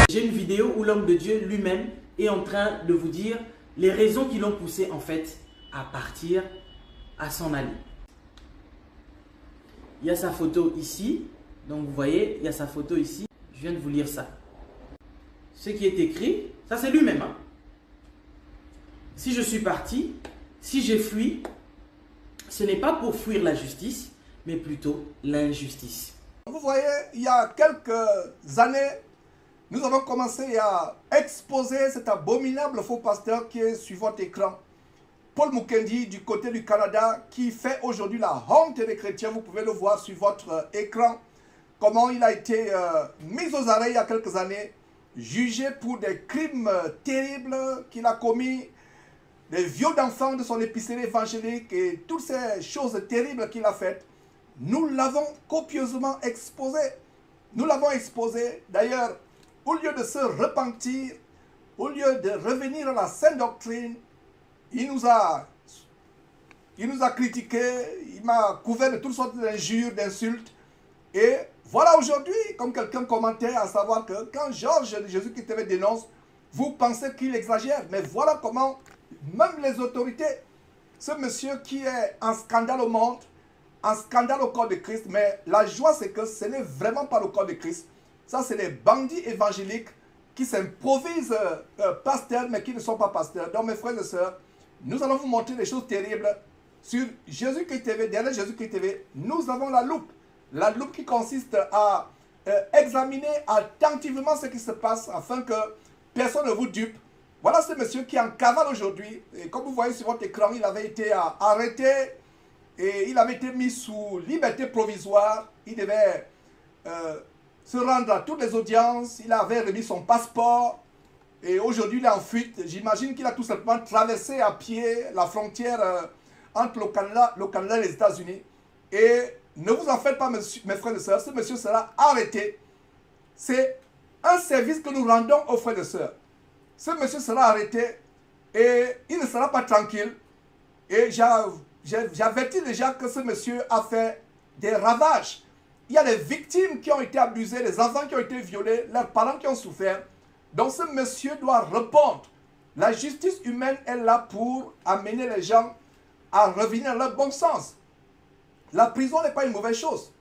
J'ai une vidéo où l'homme de Dieu lui-même est en train de vous dire les raisons qui l'ont poussé en fait à partir, à s'en aller. Il y a sa photo ici, donc vous voyez, il y a sa photo ici. Je viens de vous lire ça. Ce qui est écrit, ça c'est lui-même. Hein. Si je suis parti, si j'ai fui, ce n'est pas pour fuir la justice, mais plutôt l'injustice. Vous voyez, il y a quelques années, nous avons commencé à exposer cet abominable faux pasteur qui est sur votre écran. Paul Mukendi du côté du Canada qui fait aujourd'hui la honte des chrétiens. Vous pouvez le voir sur votre écran. Comment il a été mis aux arrêts il y a quelques années, jugé pour des crimes terribles qu'il a commis, des viols d'enfants de son épicerie évangélique et toutes ces choses terribles qu'il a faites. Nous l'avons copieusement exposé. Nous l'avons exposé. D'ailleurs, au lieu de se repentir, au lieu de revenir à la saine doctrine, il nous a critiqués, il m'a couvert de toutes sortes d'injures, d'insultes. Et voilà aujourd'hui, comme quelqu'un commentait, à savoir que quand Georges de Jésus-Christ TV dénonce, vous pensez qu'il exagère. Mais voilà comment, même les autorités, ce monsieur qui est un scandale au monde, un scandale au corps de Christ, mais la joie c'est que ce n'est vraiment pas le corps de Christ. Ça c'est les bandits évangéliques qui s'improvisent pasteurs mais qui ne sont pas pasteurs. Donc mes frères et sœurs, nous allons vous montrer des choses terribles sur Jésus-Christ TV, derrière Jésus-Christ TV. Nous avons la loupe qui consiste à examiner attentivement ce qui se passe afin que personne ne vous dupe. Voilà ce monsieur qui est en cavale aujourd'hui. Et comme vous voyez sur votre écran, il avait été arrêté et il avait été mis sous liberté provisoire. Il devait se rendre à toutes les audiences. Il avait remis son passeport. Et aujourd'hui, il est en fuite. J'imagine qu'il a tout simplement traversé à pied la frontière entre le Canada et les États-Unis. Et ne vous en faites pas, mes frères et sœurs, ce monsieur sera arrêté. C'est un service que nous rendons aux frères et sœurs. Ce monsieur sera arrêté et il ne sera pas tranquille. Et j'avertis déjà que ce monsieur a fait des ravages. Il y a des victimes qui ont été abusées, des enfants qui ont été violés, leurs parents qui ont souffert. Donc ce monsieur doit répondre. La justice humaine est là pour amener les gens à revenir à leur bon sens. La prison n'est pas une mauvaise chose.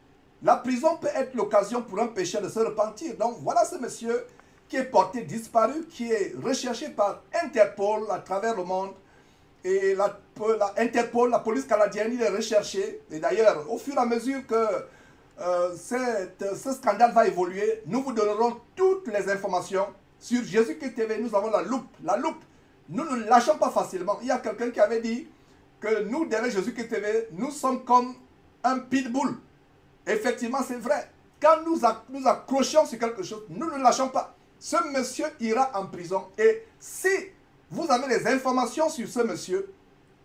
La prison peut être l'occasion pour un pécheur de se repentir. Donc voilà ce monsieur qui est porté disparu, qui est recherché par Interpol à travers le monde. Et Interpol, la police canadienne, il est recherché. Et d'ailleurs, au fur et à mesure que ce scandale va évoluer, nous vous donnerons toutes les informations. Sur Jésus-Christ TV, nous avons la loupe. La loupe, nous ne lâchons pas facilement. Il y a quelqu'un qui avait dit que nous, derrière Jésus-Christ TV, nous sommes comme un pitbull. Effectivement, c'est vrai. Quand nous accrochons sur quelque chose, nous ne lâchons pas. Ce monsieur ira en prison. Et si vous avez des informations sur ce monsieur,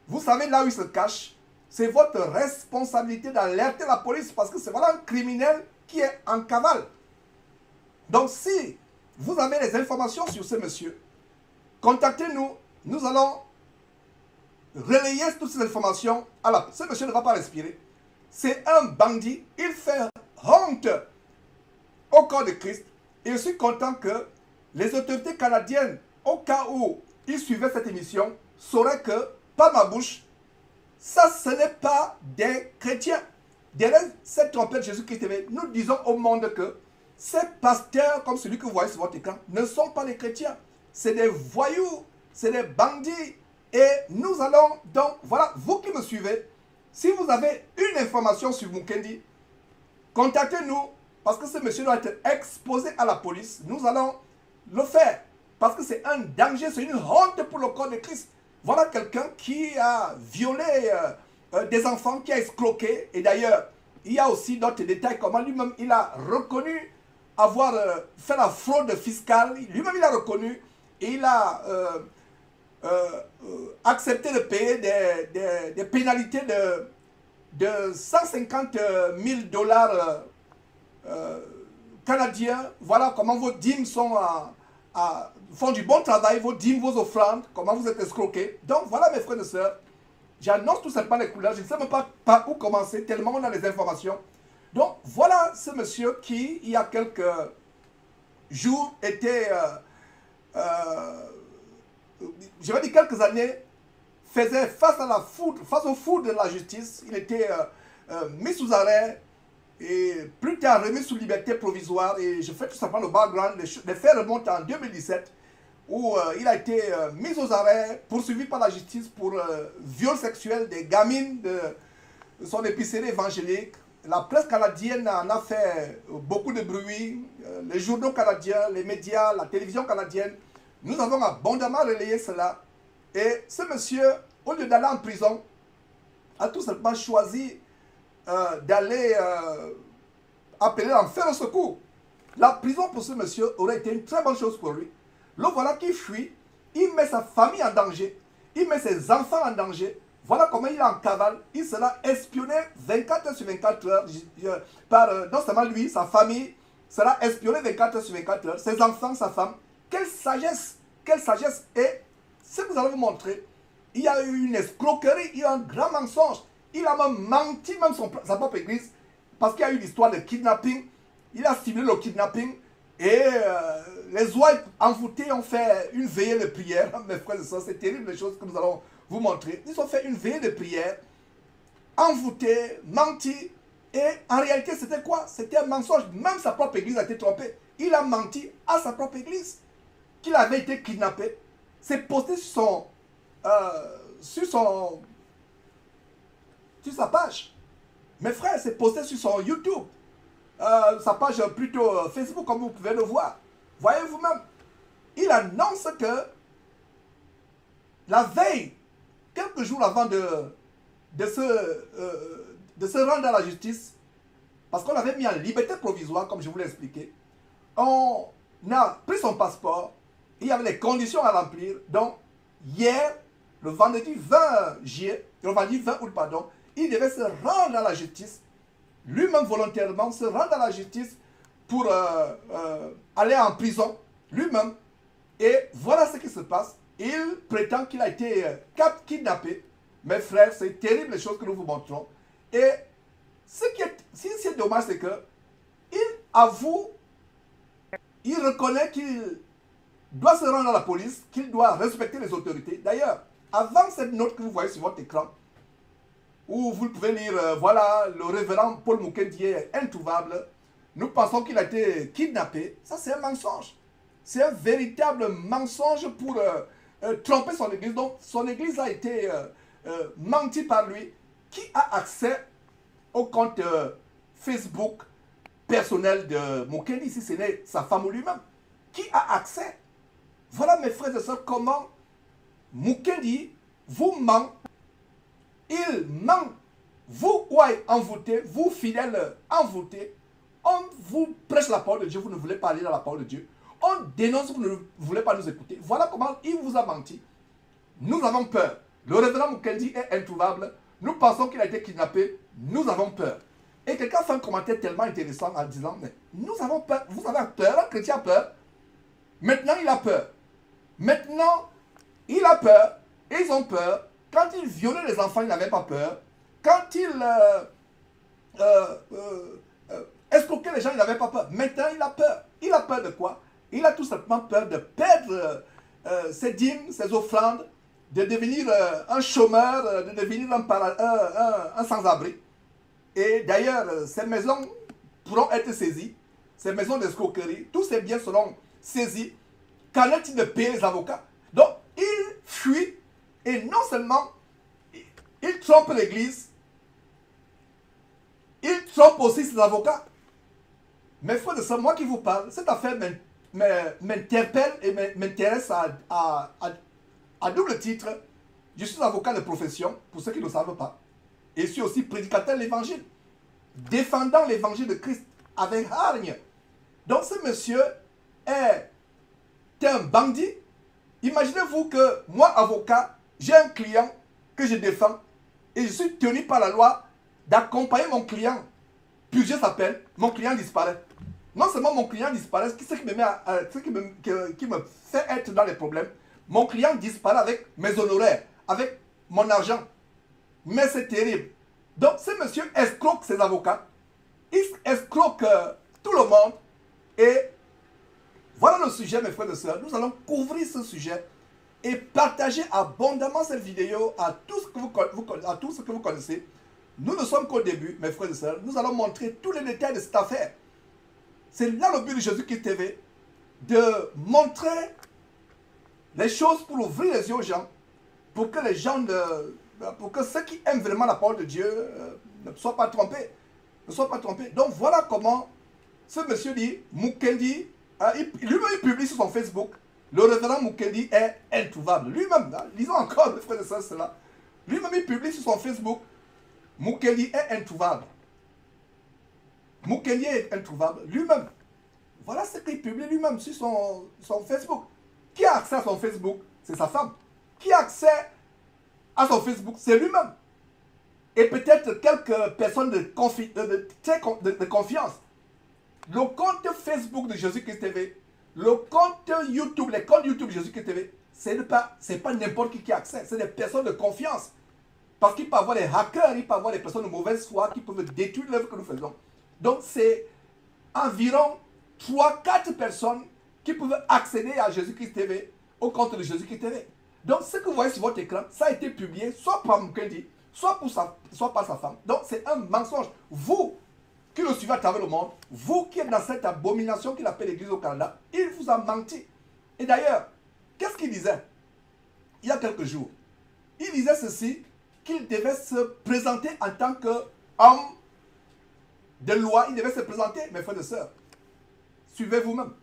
vous savez là où il se cache, c'est votre responsabilité d'alerter la police parce que c'est voilà un criminel qui est en cavale. Donc si vous avez des informations sur ce monsieur, contactez-nous. Nous allons relayer toutes ces informations. Ce monsieur ne va pas respirer. C'est un bandit. Il fait honte au corps de Christ. Et je suis content que les autorités canadiennes, au cas où ils suivaient cette émission, sauraient que, par ma bouche, ça ce n'est pas des chrétiens. Derrière cette trompette Jésus-Christ TV, nous disons au monde que ces pasteurs, comme celui que vous voyez sur votre écran, ne sont pas des chrétiens. C'est des voyous, c'est des bandits. Et nous allons donc, voilà, vous qui me suivez, si vous avez une information sur Mukendi, contactez-nous parce que ce monsieur doit être exposé à la police. Nous allons le faire parce que c'est un danger, c'est une honte pour le corps de Christ. Voilà quelqu'un qui a violé des enfants, qui a escroqué. Et d'ailleurs, il y a aussi d'autres détails, comment lui-même il a reconnu avoir fait la fraude fiscale. Lui-même il a reconnu et il a accepté de payer des pénalités de 150 000 dollars canadiens. Voilà comment vos dîmes font du bon travail, vos dîmes, vos offrandes, comment vous êtes escroqués. Donc voilà mes frères et sœurs, j'annonce tout simplement les couleurs, je ne sais même pas par où commencer, tellement on a les informations. Donc voilà ce monsieur qui, il y a quelques jours était, je vais dire quelques années, faisait face à la foudre, face au foudre de la justice. Il était mis sous arrêt et plus tard remis sous liberté provisoire. Et je fais tout simplement le background. Les faits remontent en 2017 où il a été mis aux arrêts, poursuivi par la justice pour viol sexuel des gamines de son épicerie évangélique. La presse canadienne en a fait beaucoup de bruit, les journaux canadiens, les médias, la télévision canadienne. Nous avons abondamment relayé cela. Et ce monsieur, au lieu d'aller en prison, a tout simplement choisi d'aller appeler en faire au secours. La prison pour ce monsieur aurait été une très bonne chose pour lui. Le voilà qui fuit, il met sa famille en danger, il met ses enfants en danger. Voilà comment il est en cavale. Il sera espionné 24 heures sur 24 heures par non seulement lui, sa famille sera espionnée 24 heures sur 24 heures, ses enfants, sa femme. Quelle sagesse! Quelle sagesse! Et ce que nous allons vous montrer, il y a eu une escroquerie, il y a eu un grand mensonge. Il a même menti, même sa propre église, parce qu'il y a eu l'histoire de kidnapping. Il a simulé le kidnapping et les oies envoûtées ont fait une veillée de prière. Mes frères et sœurs, c'est terrible les choses que nous allons vous montrer. Ils ont fait une veillée de prière, envoûtés, menti. Et en réalité, c'était quoi? C'était un mensonge. Même sa propre église a été trompée. Il a menti à sa propre église qu'il avait été kidnappé. C'est posté sur sa page. Mes frères, c'est posté sur son YouTube. Sa page plutôt Facebook, comme vous pouvez le voir. Voyez vous-même. Il annonce que la veille, quelques jours avant de se rendre à la justice, parce qu'on l'avait mis en liberté provisoire, comme je vous l'ai expliqué, on a pris son passeport, il y avait les conditions à remplir. Donc, hier, le vendredi 20 juillet, le vendredi 20 août, pardon, il devait se rendre à la justice, lui-même volontairement, se rendre à la justice pour aller en prison, lui-même. Et voilà ce qui se passe. Il prétend qu'il a été kidnappé. Mes frères, c'est terrible les choses que nous vous montrons. Et ce qui est dommage, c'est que il avoue, il reconnaît qu'il doit se rendre à la police, qu'il doit respecter les autorités. D'ailleurs, avant cette note que vous voyez sur votre écran, où vous pouvez lire, voilà, le révérend Paul Mukendi est introuvable, nous pensons qu'il a été kidnappé. Ça, c'est un mensonge. C'est un véritable mensonge pour tromper son église. Donc, son église a été menti par lui. Qui a accès au compte Facebook personnel de Mukendi, si ce n'est sa femme ou lui-même? Qui a accès? Voilà, mes frères et sœurs, comment Mukendi vous ment. Il ment. Vous, ouais, envoûtés, vous, fidèles envoûtés, on vous prêche la parole de Dieu, vous ne voulez pas aller dans la parole de Dieu. On dénonce, vous ne voulez pas nous écouter. Voilà comment il vous a menti. Nous avons peur. Le révérend Mukendi est introuvable. Nous pensons qu'il a été kidnappé. Nous avons peur. Et quelqu'un fait un commentaire tellement intéressant en disant, mais nous avons peur. Vous avez peur, un chrétien a peur. Maintenant, il a peur. Maintenant, il a peur. Ils ont peur. Quand il violait les enfants, il n'avait pas peur. Quand il escroquait les gens, il n'avait pas peur. Maintenant, il a peur. Il a peur de quoi? Il a tout simplement peur de perdre ses dîmes, ses offrandes, de devenir un chômeur, de devenir un sans-abri. Et d'ailleurs, ces maisons pourront être saisies, ces maisons d'escroquerie, tous ces biens seront saisis. Qu'en est-il de payer les avocats? Donc, il fuit et non seulement il trompe l'église, il trompe aussi ses avocats. Mais frères de ça, moi qui vous parle, cette affaire m'interpelle et m'intéresse à double titre. Je suis avocat de profession, pour ceux qui ne le savent pas. Et je suis aussi prédicateur de l'évangile, défendant l'évangile de Christ avec hargne. Donc ce monsieur est un bandit. Imaginez-vous que moi, avocat, j'ai un client que je défends et je suis tenu par la loi d'accompagner mon client. Puis je s'appelle, mon client disparaît. Non seulement mon client disparaît, ce qui me fait être dans les problèmes, mon client disparaît avec mes honoraires, avec mon argent. Mais c'est terrible. Donc ce monsieur escroque ses avocats, il escroque tout le monde et le sujet, mes frères et sœurs. Nous allons couvrir ce sujet et partager abondamment cette vidéo à tous ce que vous connaissez. Nous ne sommes qu'au début, mes frères et sœurs. Nous allons montrer tous les détails de cette affaire. C'est là le but de Jésus-Christ TV, de montrer les choses pour ouvrir les yeux aux gens, pour que les gens, pour que ceux qui aiment vraiment la parole de Dieu ne soient pas trompés. Ne soient pas trompés. Donc voilà comment ce monsieur dit, Mukendi, lui-même il publie sur son Facebook, le révérend Mukendi est introuvable. Lui-même, lisons encore, mes frères et sœurs, cela. Lui-même il publie sur son Facebook, Mukendi est introuvable. Mukendi est introuvable. Lui-même. Voilà ce qu'il publie lui-même sur son Facebook. Qui a accès à son Facebook? C'est sa femme. Qui a accès à son Facebook? C'est lui-même. Et peut-être quelques personnes de confiance. Le compte Facebook de Jésus-Christ TV, le compte YouTube, les comptes YouTube de Jésus-Christ TV, ce n'est pas n'importe qui a accès. C'est des personnes de confiance. Parce qu'il peut y avoir des hackers, il peut y avoir des personnes de mauvaise foi qui peuvent détruire l'œuvre que nous faisons. Donc c'est environ 3-4 personnes qui peuvent accéder à Jésus-Christ TV, au compte de Jésus-Christ TV. Donc ce que vous voyez sur votre écran, ça a été publié soit par Mukendi, soit par sa femme. Donc c'est un mensonge. Vous qui le suivez à travers le monde, vous qui êtes dans cette abomination qu'il appelle l'Église au Canada, il vous a menti. Et d'ailleurs, qu'est-ce qu'il disait il y a quelques jours? Il disait ceci, qu'il devait se présenter en tant qu'homme de loi. Il devait se présenter, mes frères et sœurs. Suivez vous-même.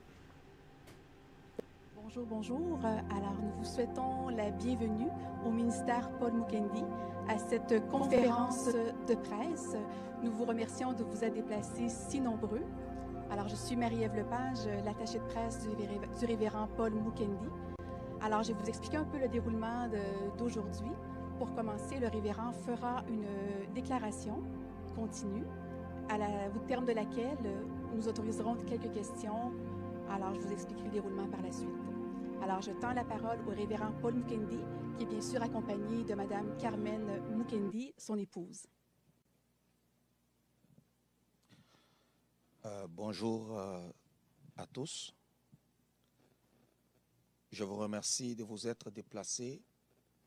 Bonjour, bonjour. Alors, nous vous souhaitons la bienvenue au ministère Paul Mukendi à cette conférence de presse. Nous vous remercions de vous être déplacés si nombreux. Alors, je suis Marie-Ève Lepage, l'attachée de presse du révérend Paul Mukendi. Alors, je vais vous expliquer un peu le déroulement d'aujourd'hui. Pour commencer, le révérend fera une déclaration continue, au terme de laquelle nous autoriserons quelques questions. Alors, je vous expliquerai le déroulement par la suite. Alors, je tends la parole au révérend Paul Mukendi, qui est bien sûr accompagné de Mme Carmen Mukendi, son épouse. Bonjour à tous. Je vous remercie de vous être déplacés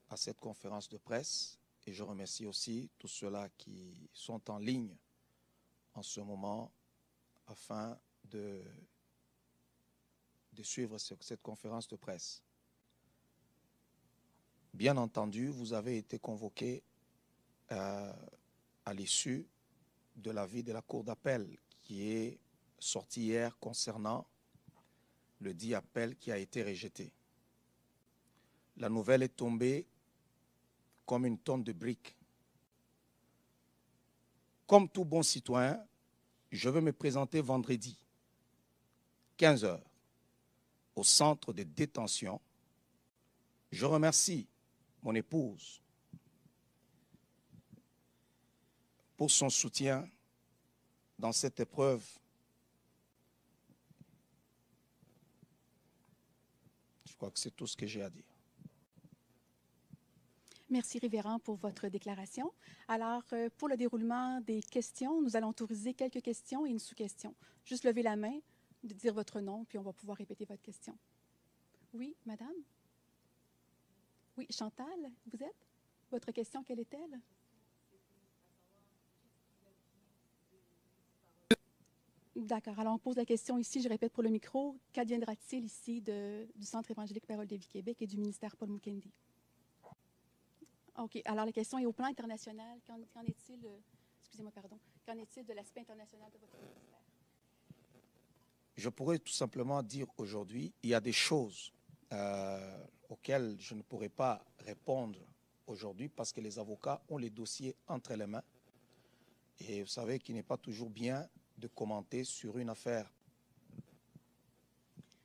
à cette conférence de presse et je remercie aussi tous ceux-là qui sont en ligne en ce moment afin de suivre cette conférence de presse. Bien entendu, vous avez été convoqués à l'issue de l'avis de la Cour d'appel qui est sorti hier concernant le dit appel qui a été rejeté. La nouvelle est tombée comme une tonne de briques. Comme tout bon citoyen, je veux me présenter vendredi, 15 h, au centre de détention. Je remercie mon épouse pour son soutien dans cette épreuve. Je crois que c'est tout ce que j'ai à dire. Merci, révérend, pour votre déclaration. Alors, pour le déroulement des questions, nous allons autoriser quelques questions et une sous-question. Juste lever la main, de dire votre nom, puis on va pouvoir répéter votre question. Oui, madame? Oui, Chantal, vous êtes? Votre question, quelle est-elle? D'accord. Alors, on pose la question ici, je répète pour le micro. Qu'adviendra-t-il ici du Centre évangélique Parole de vie Québec et du ministère Paul Mukendi? OK. Alors, la question est au plan international. Qu'en est-il, excusez-moi, pardon, qu'en est-il de l'aspect international de votre ministère? Je pourrais tout simplement dire aujourd'hui, il y a des choses auxquelles je ne pourrais pas répondre aujourd'hui parce que les avocats ont les dossiers entre les mains. Et vous savez qu'il n'est pas toujours bien de commenter sur une affaire.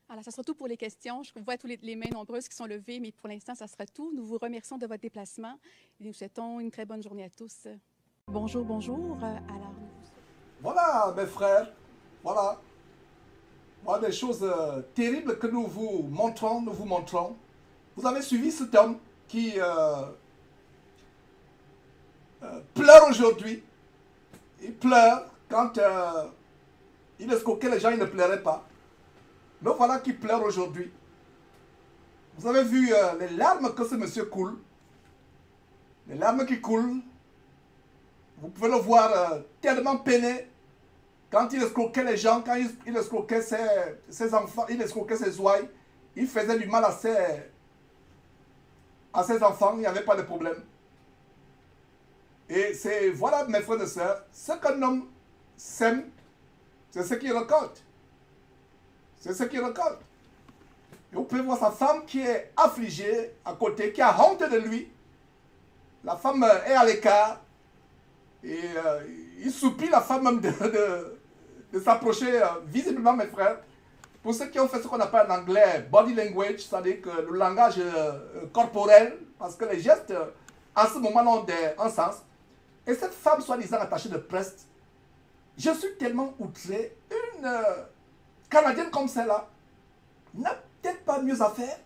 Alors, ça sera tout pour les questions. Je vois toutes les mains nombreuses qui sont levées, mais pour l'instant, ça sera tout. Nous vous remercions de votre déplacement et nous souhaitons une très bonne journée à tous. Bonjour, bonjour. Alors, voilà, mes frères. Voilà. Voilà des choses terribles que nous vous montrons, Vous avez suivi cet homme qui pleure aujourd'hui. Il pleure quand il escroquait les gens, il ne pleurait pas. Le voilà qui pleure aujourd'hui. Vous avez vu les larmes que ce monsieur coule. Les larmes qui coulent. Vous pouvez le voir tellement peiné. Quand il escroquait les gens, quand il escroquait ses enfants, il escroquait ses ouailles, il faisait du mal à ses enfants, il n'y avait pas de problème. Et c'est, voilà mes frères et sœurs, ce qu'un homme sème, c'est ce qu'il récolte. C'est ce qu'il récolte. Et vous pouvez voir sa femme qui est affligée à côté, qui a honte de lui. La femme est à l'écart. Et il supplie la femme même de s'approcher visiblement, mes frères. Pour ceux qui ont fait ce qu'on appelle en anglais body language, c'est-à-dire que le langage corporel, parce que les gestes en ce moment ont un sens. Et cette femme soi-disant attachée de presse, je suis tellement outré. Une Canadienne comme celle-là n'a peut-être pas mieux à faire.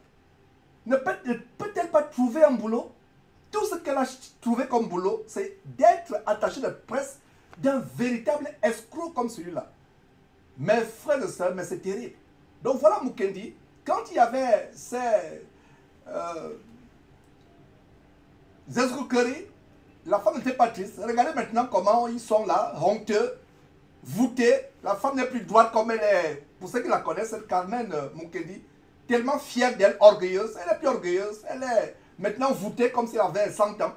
Ne peut-elle pas trouver un boulot? Tout ce qu'elle a trouvé comme boulot, c'est d'être attachée de presse d'un véritable escroc comme celui-là. Mes frères et sœurs, mais c'est terrible. Donc voilà Mukendi, quand il y avait ces escroqueries, la femme n'était pas triste. Regardez maintenant comment ils sont là, honteux, voûtés. La femme n'est plus droite comme elle est. Pour ceux qui la connaissent, c'est Carmen Mukendi, tellement fière d'elle, orgueilleuse. Elle est plus orgueilleuse, elle est maintenant voûtée comme si elle avait 100 ans.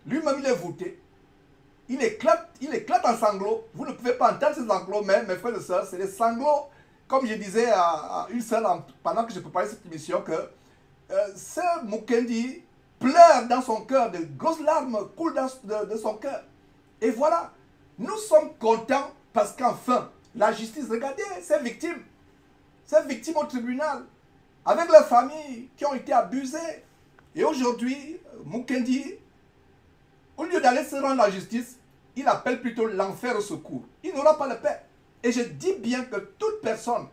Lui-même, il est voûté. Il éclate en sanglots. Vous ne pouvez pas entendre ces sanglots, mais mes frères et sœurs, c'est des sanglots. Comme je disais à une sœur pendant que je préparais cette émission, que ce Mukendi pleure dans son cœur, de grosses larmes coulent de son cœur. Et voilà, nous sommes contents parce qu'enfin, la justice, regardez ces victimes au tribunal, avec leurs familles qui ont été abusées. Et aujourd'hui, Mukendi, au lieu d'aller se rendre à la justice, il appelle plutôt l'enfer au secours. Il n'aura pas de paix. Et je dis bien que toute personne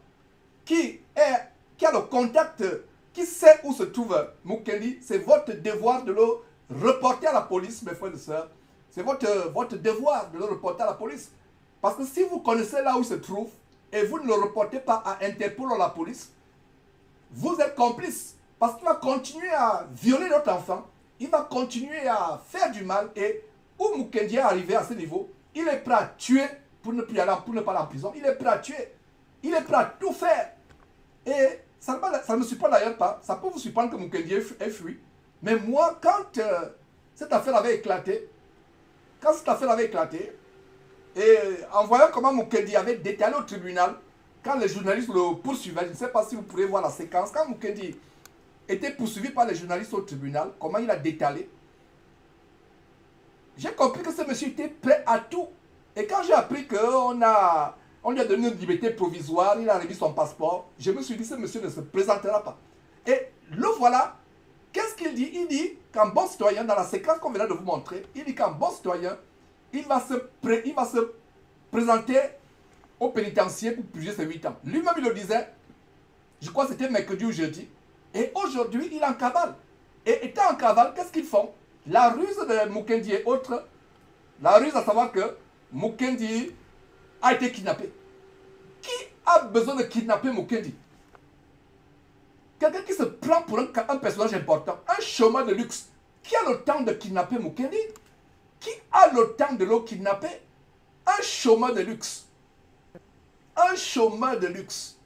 qui a le contact, qui sait où se trouve Mukendi, c'est votre devoir de le reporter à la police, mes frères et sœurs. C'est votre devoir de le reporter à la police. Parce que si vous connaissez là où il se trouve, et vous ne le reportez pas à Interpol ou à la police, vous êtes complice. Parce qu'il va continuer à violer notre enfant, il va continuer à faire du mal, et où Mukendi est arrivé à ce niveau, il est prêt à tuer pour ne pas aller en prison. Il est prêt à tuer. Il est prêt à tout faire. Et ça ne me surprend d'ailleurs pas. Ça peut vous surprendre que Mukendi ait fui. Mais moi, quand cette affaire avait éclaté, et en voyant comment Mukendi avait détalé au tribunal, quand les journalistes le poursuivaient, je ne sais pas si vous pourrez voir la séquence, quand Mukendi était poursuivi par les journalistes au tribunal, comment il a détalé, j'ai compris que ce monsieur était prêt à tout. Et quand j'ai appris qu'on lui a donné une liberté provisoire, il a remis son passeport, je me suis dit, ce monsieur ne se présentera pas. Et le voilà, qu'est-ce qu'il dit? Il dit qu'un bon citoyen, dans la séquence qu'on vient de vous montrer, il dit qu'un bon citoyen, il va se présenter au pénitencier pour purger ses 8 ans. Lui-même, il le disait, je crois que c'était mercredi ou jeudi, et aujourd'hui, il est en cavale. Et étant en cavale, qu'est-ce qu'ils font? La ruse de Mukendi et autres, la ruse à savoir que Mukendi a été kidnappé. Qui a besoin de kidnapper Mukendi? Quelqu'un qui se prend pour un personnage important, un chômeur de luxe. Qui a le temps de kidnapper Mukendi? Qui a le temps de le kidnapper? Un chômeur de luxe. Un chômeur de luxe.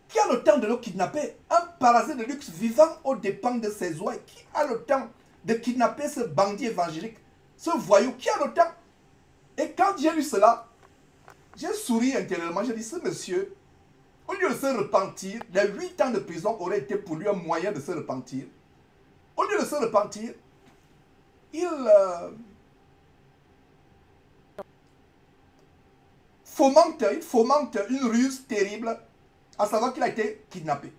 Qui a le temps de le kidnapper? Un parasite de luxe vivant aux dépens de ses ouailles. Qui a le temps de kidnapper ce bandit évangélique? Ce voyou, qui a le temps? Et quand j'ai lu cela, j'ai souri intérieurement. J'ai dit, ce monsieur, au lieu de se repentir, les 8 ans de prison auraient été pour lui un moyen de se repentir. Au lieu de se repentir, il fomente une ruse terrible, à savoir qu'il a été kidnappé.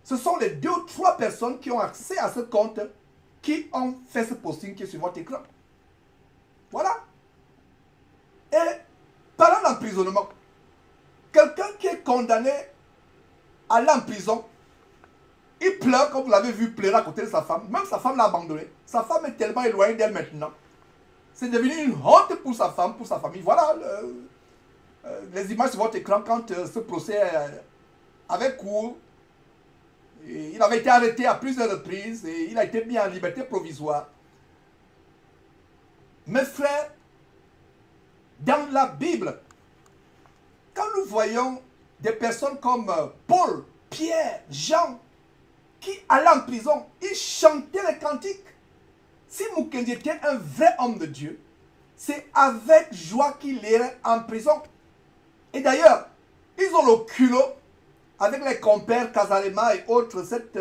Ce sont les 2 ou 3 personnes qui ont accès à ce compte qui ont fait ce posting qui est sur votre écran. Voilà. Et parlant d'emprisonnement, quelqu'un qui est condamné à aller en prison, il pleure, comme vous l'avez vu, pleurer à côté de sa femme. Même sa femme l'a abandonné. Sa femme est tellement éloignée d'elle maintenant. C'est devenu une honte pour sa femme, pour sa famille. Voilà les images sur votre écran quand ce procès avait cours. Et il avait été arrêté à plusieurs reprises et il a été mis en liberté provisoire. Mes frères, dans la Bible, quand nous voyons des personnes comme Paul, Pierre, Jean, qui allaient en prison, ils chantaient les cantiques. Si Mukendi était un vrai homme de Dieu, c'est avec joie qu'il irait en prison. Et d'ailleurs, ils ont le culot, avec les compères Kazalema et autres, cette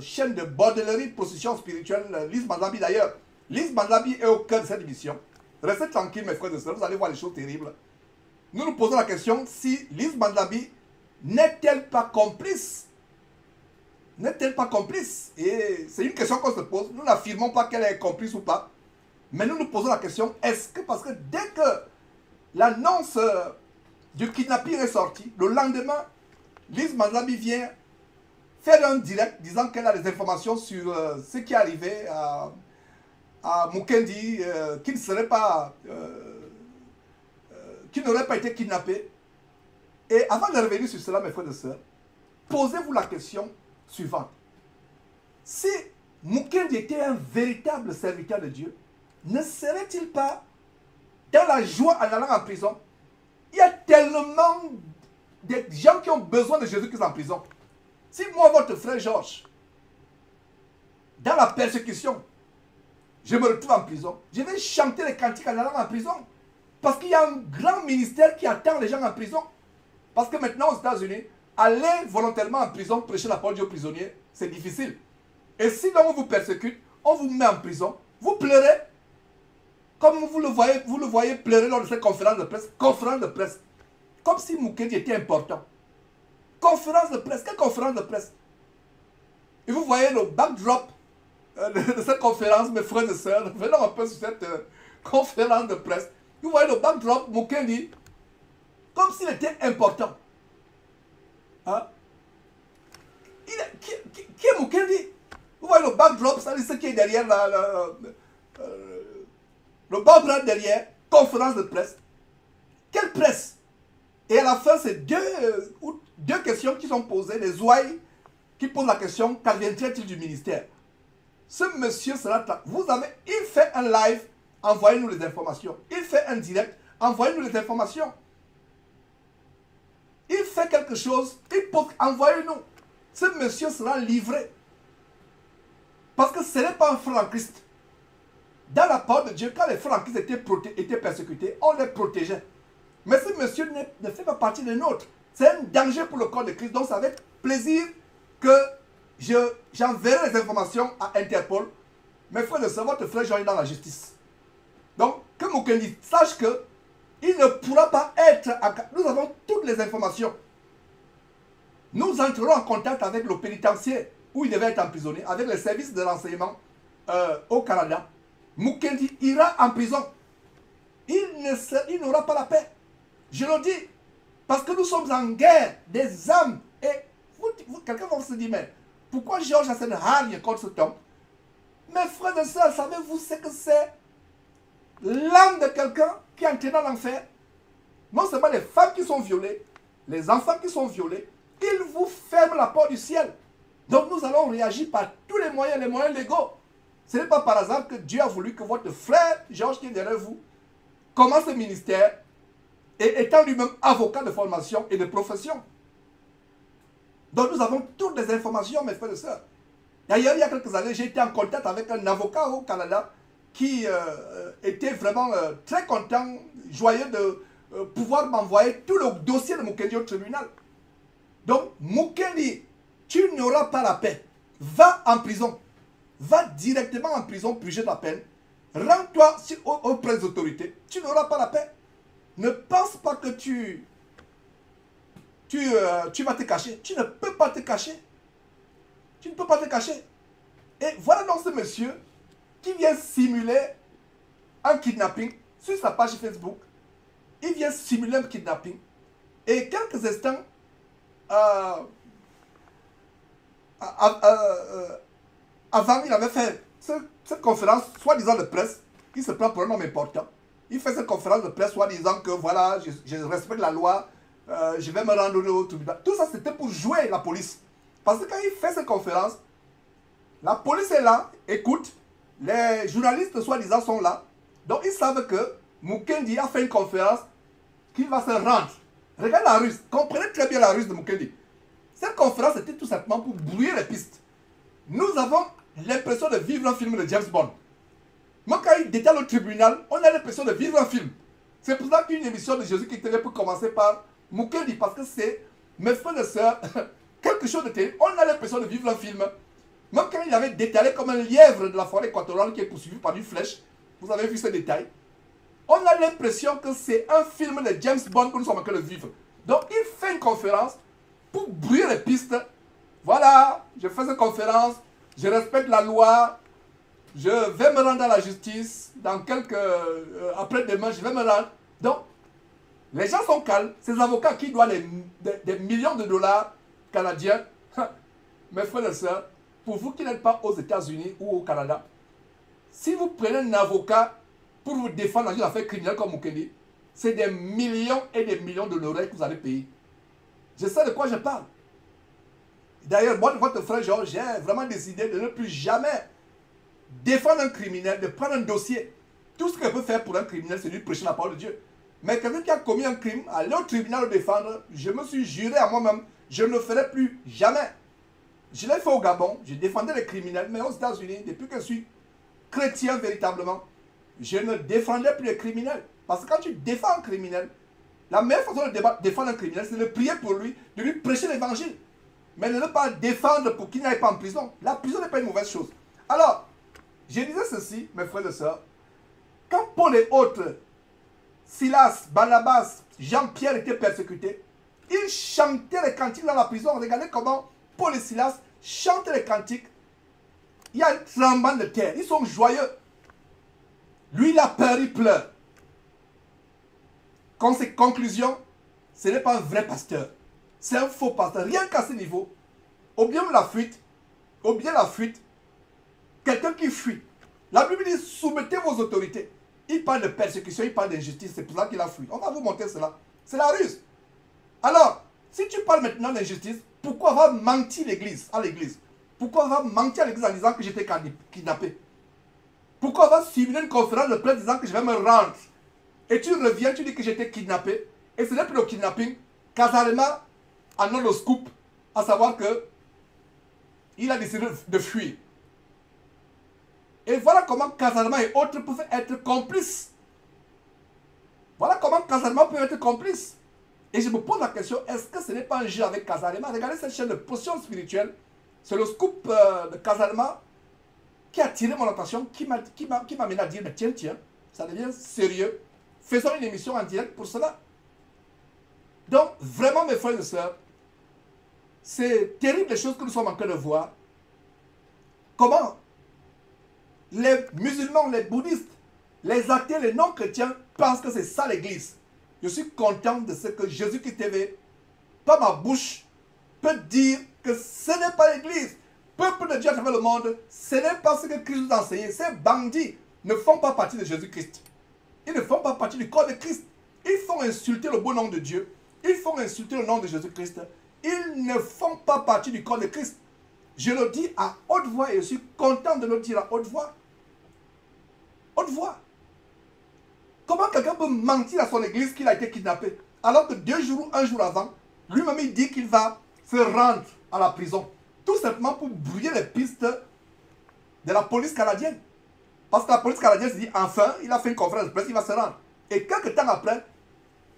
chaîne de bordellerie, de possession spirituelle, Lise Manzabi d'ailleurs. Lise Manzabi est au cœur de cette émission. Restez tranquilles mes frères et sœurs, vous allez voir les choses terribles. Nous nous posons la question si Lise Manzabi n'est-elle pas complice? N'est-elle pas complice? Et c'est une question qu'on se pose. Nous n'affirmons pas qu'elle est complice ou pas. Mais nous nous posons la question, est-ce que, parce que dès que l'annonce du kidnapping est sortie, le lendemain, Lise Manzabi vient faire un direct disant qu'elle a des informations sur ce qui est arrivé à Mukendi, qui ne serait pas, qui n'aurait pas été kidnappé. Et avant de revenir sur cela, mes frères et sœurs, posez-vous la question suivante. Si Mukendi était un véritable serviteur de Dieu, ne serait-il pas dans la joie en allant en prison? Il y a tellement de gens qui ont besoin de Jésus qui sont en prison. Si moi, votre frère Georges, dans la persécution, je me retrouve en prison, je vais chanter les cantiques en allant en prison. Parce qu'il y a un grand ministère qui attend les gens en prison. Parce que maintenant aux États-Unis, aller volontairement en prison, prêcher la parole de Dieu aux prisonniers, c'est difficile. Et si on vous persécute, on vous met en prison, vous pleurez. Comme vous le voyez pleurer lors de cette conférence de presse. Conférence de presse. Comme si Mukendi était important. Conférence de presse. Quelle conférence de presse? Et vous voyez le backdrop de cette conférence, mes frères et sœurs. Venons un peu sur cette conférence de presse. Vous voyez le backdrop, Mukendi, comme s'il était important. Hein? Qui est Mukendi? Vous voyez le backdrop, ça dit ce qui est derrière le backdrop derrière, conférence de presse. Quelle presse? Et à la fin, c'est deux questions qui sont posées. Les ouailles qui posent la question, qu'adviendrait-il du ministère? Ce monsieur sera... il fait un live, envoyez-nous les informations. Il fait un direct, envoyez-nous les informations. Il fait quelque chose, envoyez-nous. Ce monsieur sera livré. Parce que ce n'est pas un frère en Christ. Dans la parole de Dieu, quand les frères en Christ étaient persécutés, on les protégeait. Mais ce monsieur ne fait pas partie des nôtres. C'est un danger pour le corps de Christ. Donc c'est avec plaisir que j'enverrai les informations à Interpol. Mes frères et sœurs, votre frère Jean est dans la justice. Donc, que Mukendi sache que il ne pourra pas être... Nous avons toutes les informations. Nous entrerons en contact avec le pénitencier où il devait être emprisonné, avec les services de renseignement au Canada. Mukendi ira en prison. Il n'aura pas la paix. Je le dis. Parce que nous sommes en guerre des âmes. Et quelqu'un va se dire, mais pourquoi Georges a cette hargne contre cet homme? Mes frères et sœurs, savez-vous ce que c'est? L'âme de quelqu'un qui est entré dans l'enfer. Non seulement les femmes qui sont violées, les enfants qui sont violés, ils vous ferment la porte du ciel. Donc nous allons réagir par tous les moyens légaux. Ce n'est pas par hasard que Dieu a voulu que votre frère, Georges, qui est derrière vous, commence le ministère et étant lui-même avocat de formation et de profession. Donc nous avons toutes les informations, mes frères et sœurs. D'ailleurs, il y a quelques années, j'ai été en contact avec un avocat au Canada qui était vraiment très content, joyeux de pouvoir m'envoyer tout le dossier de Mukendi au tribunal. Donc, Mukendi, tu n'auras pas la paix. Va en prison. Va directement en prison, purger ta peine. Rends-toi auprès des autorités. Tu n'auras pas la paix. Ne pense pas que tu vas te cacher. Tu ne peux pas te cacher. Tu ne peux pas te cacher. Et voilà donc ce monsieur qui vient simuler un kidnapping sur sa page Facebook. Il vient simuler un kidnapping. Et quelques instants avant, il avait fait cette conférence, soi-disant de presse. Il se prend pour un homme important. Il fait cette conférence de presse, soi-disant que voilà, je respecte la loi, je vais me rendre au tribunal. Tout ça, c'était pour jouer la police. Parce que quand il fait cette conférence, la police est là, écoute, les journalistes soi-disant sont là. Donc ils savent que Mukendi a fait une conférence qu'il va se rendre. Regardez la ruse, comprenez très bien la ruse de Mukendi. Cette conférence était tout simplement pour brouiller les pistes. Nous avons l'impression de vivre un film de James Bond. Moi, quand il détale au tribunal, on a l'impression de vivre un film. C'est pour ça qu'une émission de Jésus qui TV peut commencer par Mukendi, parce que c'est, mes frères et sœurs, quelque chose de terrible. On a l'impression de vivre un film. Même quand il avait détalé comme un lièvre de la forêt équatoriale qui est poursuivi par une flèche, vous avez vu ce détail. On a l'impression que c'est un film de James Bond que nous sommes en train de vivre. Donc il fait une conférence pour brouiller les pistes. Voilà, je fais cette conférence, je respecte la loi, je vais me rendre à la justice, dans quelques... après-demain, je vais me rendre. Donc, les gens sont calmes. Ces avocats qui doivent des millions de dollars canadiens, mes frères et sœurs, pour vous qui n'êtes pas aux États-Unis ou au Canada, si vous prenez un avocat pour vous défendre dans une affaire criminelle comme Mukendi, c'est des millions et des millions de dollars que vous allez payer. Je sais de quoi je parle. D'ailleurs, moi, votre frère Georges, j'ai vraiment décidé de ne plus jamais défendre un criminel, de prendre un dossier. Tout ce que je peux faire pour un criminel, c'est lui prêcher la parole de Dieu. Mais quelqu'un qui a commis un crime, aller au tribunal le défendre, je me suis juré à moi-même, je ne le ferai plus jamais. Je l'ai fait au Gabon, je défendais les criminels, mais aux États-Unis, depuis que je suis chrétien véritablement, je ne défendais plus les criminels. Parce que quand tu défends un criminel, la meilleure façon de défendre un criminel, c'est de prier pour lui, de lui prêcher l'évangile. Mais de ne pas le défendre pour qu'il n'aille pas en prison. La prison n'est pas une mauvaise chose. Alors, je disais ceci, mes frères et sœurs, quand Paul et autres, Silas, Barnabas, Jean-Pierre étaient persécutés, ils chantaient les cantiques dans la prison. Regardez comment Paul et Silas chantent les cantiques. Il y a un tremblement de terre. Ils sont joyeux. Lui, il a peur, il pleure. Conclusion, ce n'est pas un vrai pasteur. C'est un faux pasteur. Rien qu'à ce niveau, ou bien la fuite, quelqu'un qui fuit. La Bible dit, soumettez vos autorités. Il parle de persécution, il parle d'injustice. C'est pour ça qu'il a fui. On va vous montrer cela. C'est la ruse. Alors, si tu parles maintenant d'injustice, pourquoi va mentir à l'église? Pourquoi va mentir à l'église en disant que j'étais kidnappé? Pourquoi va simuler une conférence de presse disant que je vais me rendre? Et tu reviens, tu dis que j'étais kidnappé. Et ce n'est plus le kidnapping. Casarema en a le scoop, à savoir que il a décidé de fuir. Et voilà comment Casarema et autres peuvent être complices. Voilà comment Casarema peut être complice. Et je me pose la question, est-ce que ce n'est pas un jeu avec Casarema? Regardez cette chaîne de potion spirituelle. C'est le scoop de Casarema qui a attiré mon attention, qui m'amène à dire, mais tiens, ça devient sérieux. Faisons une émission en direct pour cela. Donc, vraiment, mes frères et sœurs, c'est terrible les choses que nous sommes en train de voir. Comment les musulmans, les bouddhistes, les athées, les non-chrétiens pensent que c'est ça l'église. Je suis content de ce que Jésus-Christ TV, par ma bouche, peut dire que ce n'est pas l'église. Peuple de Dieu à travers le monde, ce n'est pas ce que Christ nous a enseigné. Ces bandits ne font pas partie de Jésus-Christ. Ils ne font pas partie du corps de Christ. Ils font insulter le beau nom de Dieu. Ils font insulter le nom de Jésus-Christ. Ils ne font pas partie du corps de Christ. Je le dis à haute voix et je suis content de le dire à haute voix. Haute voix. Comment quelqu'un peut mentir à son église qu'il a été kidnappé alors que 2 jours ou 1 jour avant, lui-même il dit qu'il va se rendre à la prison. Tout simplement pour brouiller les pistes de la police canadienne. Parce que la police canadienne se dit, enfin, il a fait une conférence de presse, il va se rendre. Et quelques temps après,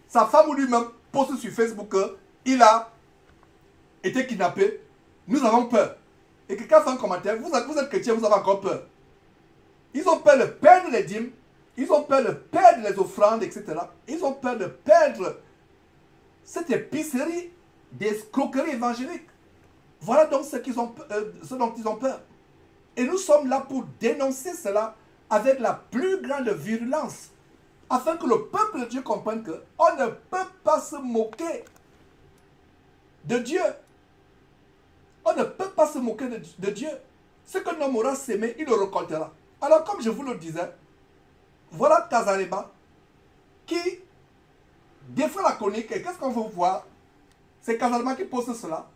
sa femme ou lui-même poste sur Facebook qu'il a été kidnappé. Nous avons peur. Et quelqu'un fait un commentaire, vous êtes chrétien, vous avez encore peur. Ils ont peur de perdre les dîmes, ils ont peur de perdre les offrandes, etc. Ils ont peur de perdre cette épicerie d'escroquerie évangélique. Voilà donc ce dont ils ont peur. Et nous sommes là pour dénoncer cela avec la plus grande virulence, afin que le peuple de Dieu comprenne qu'on ne peut pas se moquer de Dieu. On ne peut pas se moquer de Dieu. Ce que l'homme aura sémé, il le récoltera. Alors, comme je vous le disais, voilà Casarema qui défrait la chronique. Et qu'est-ce qu'on veut voir? C'est Casalema qui poste cela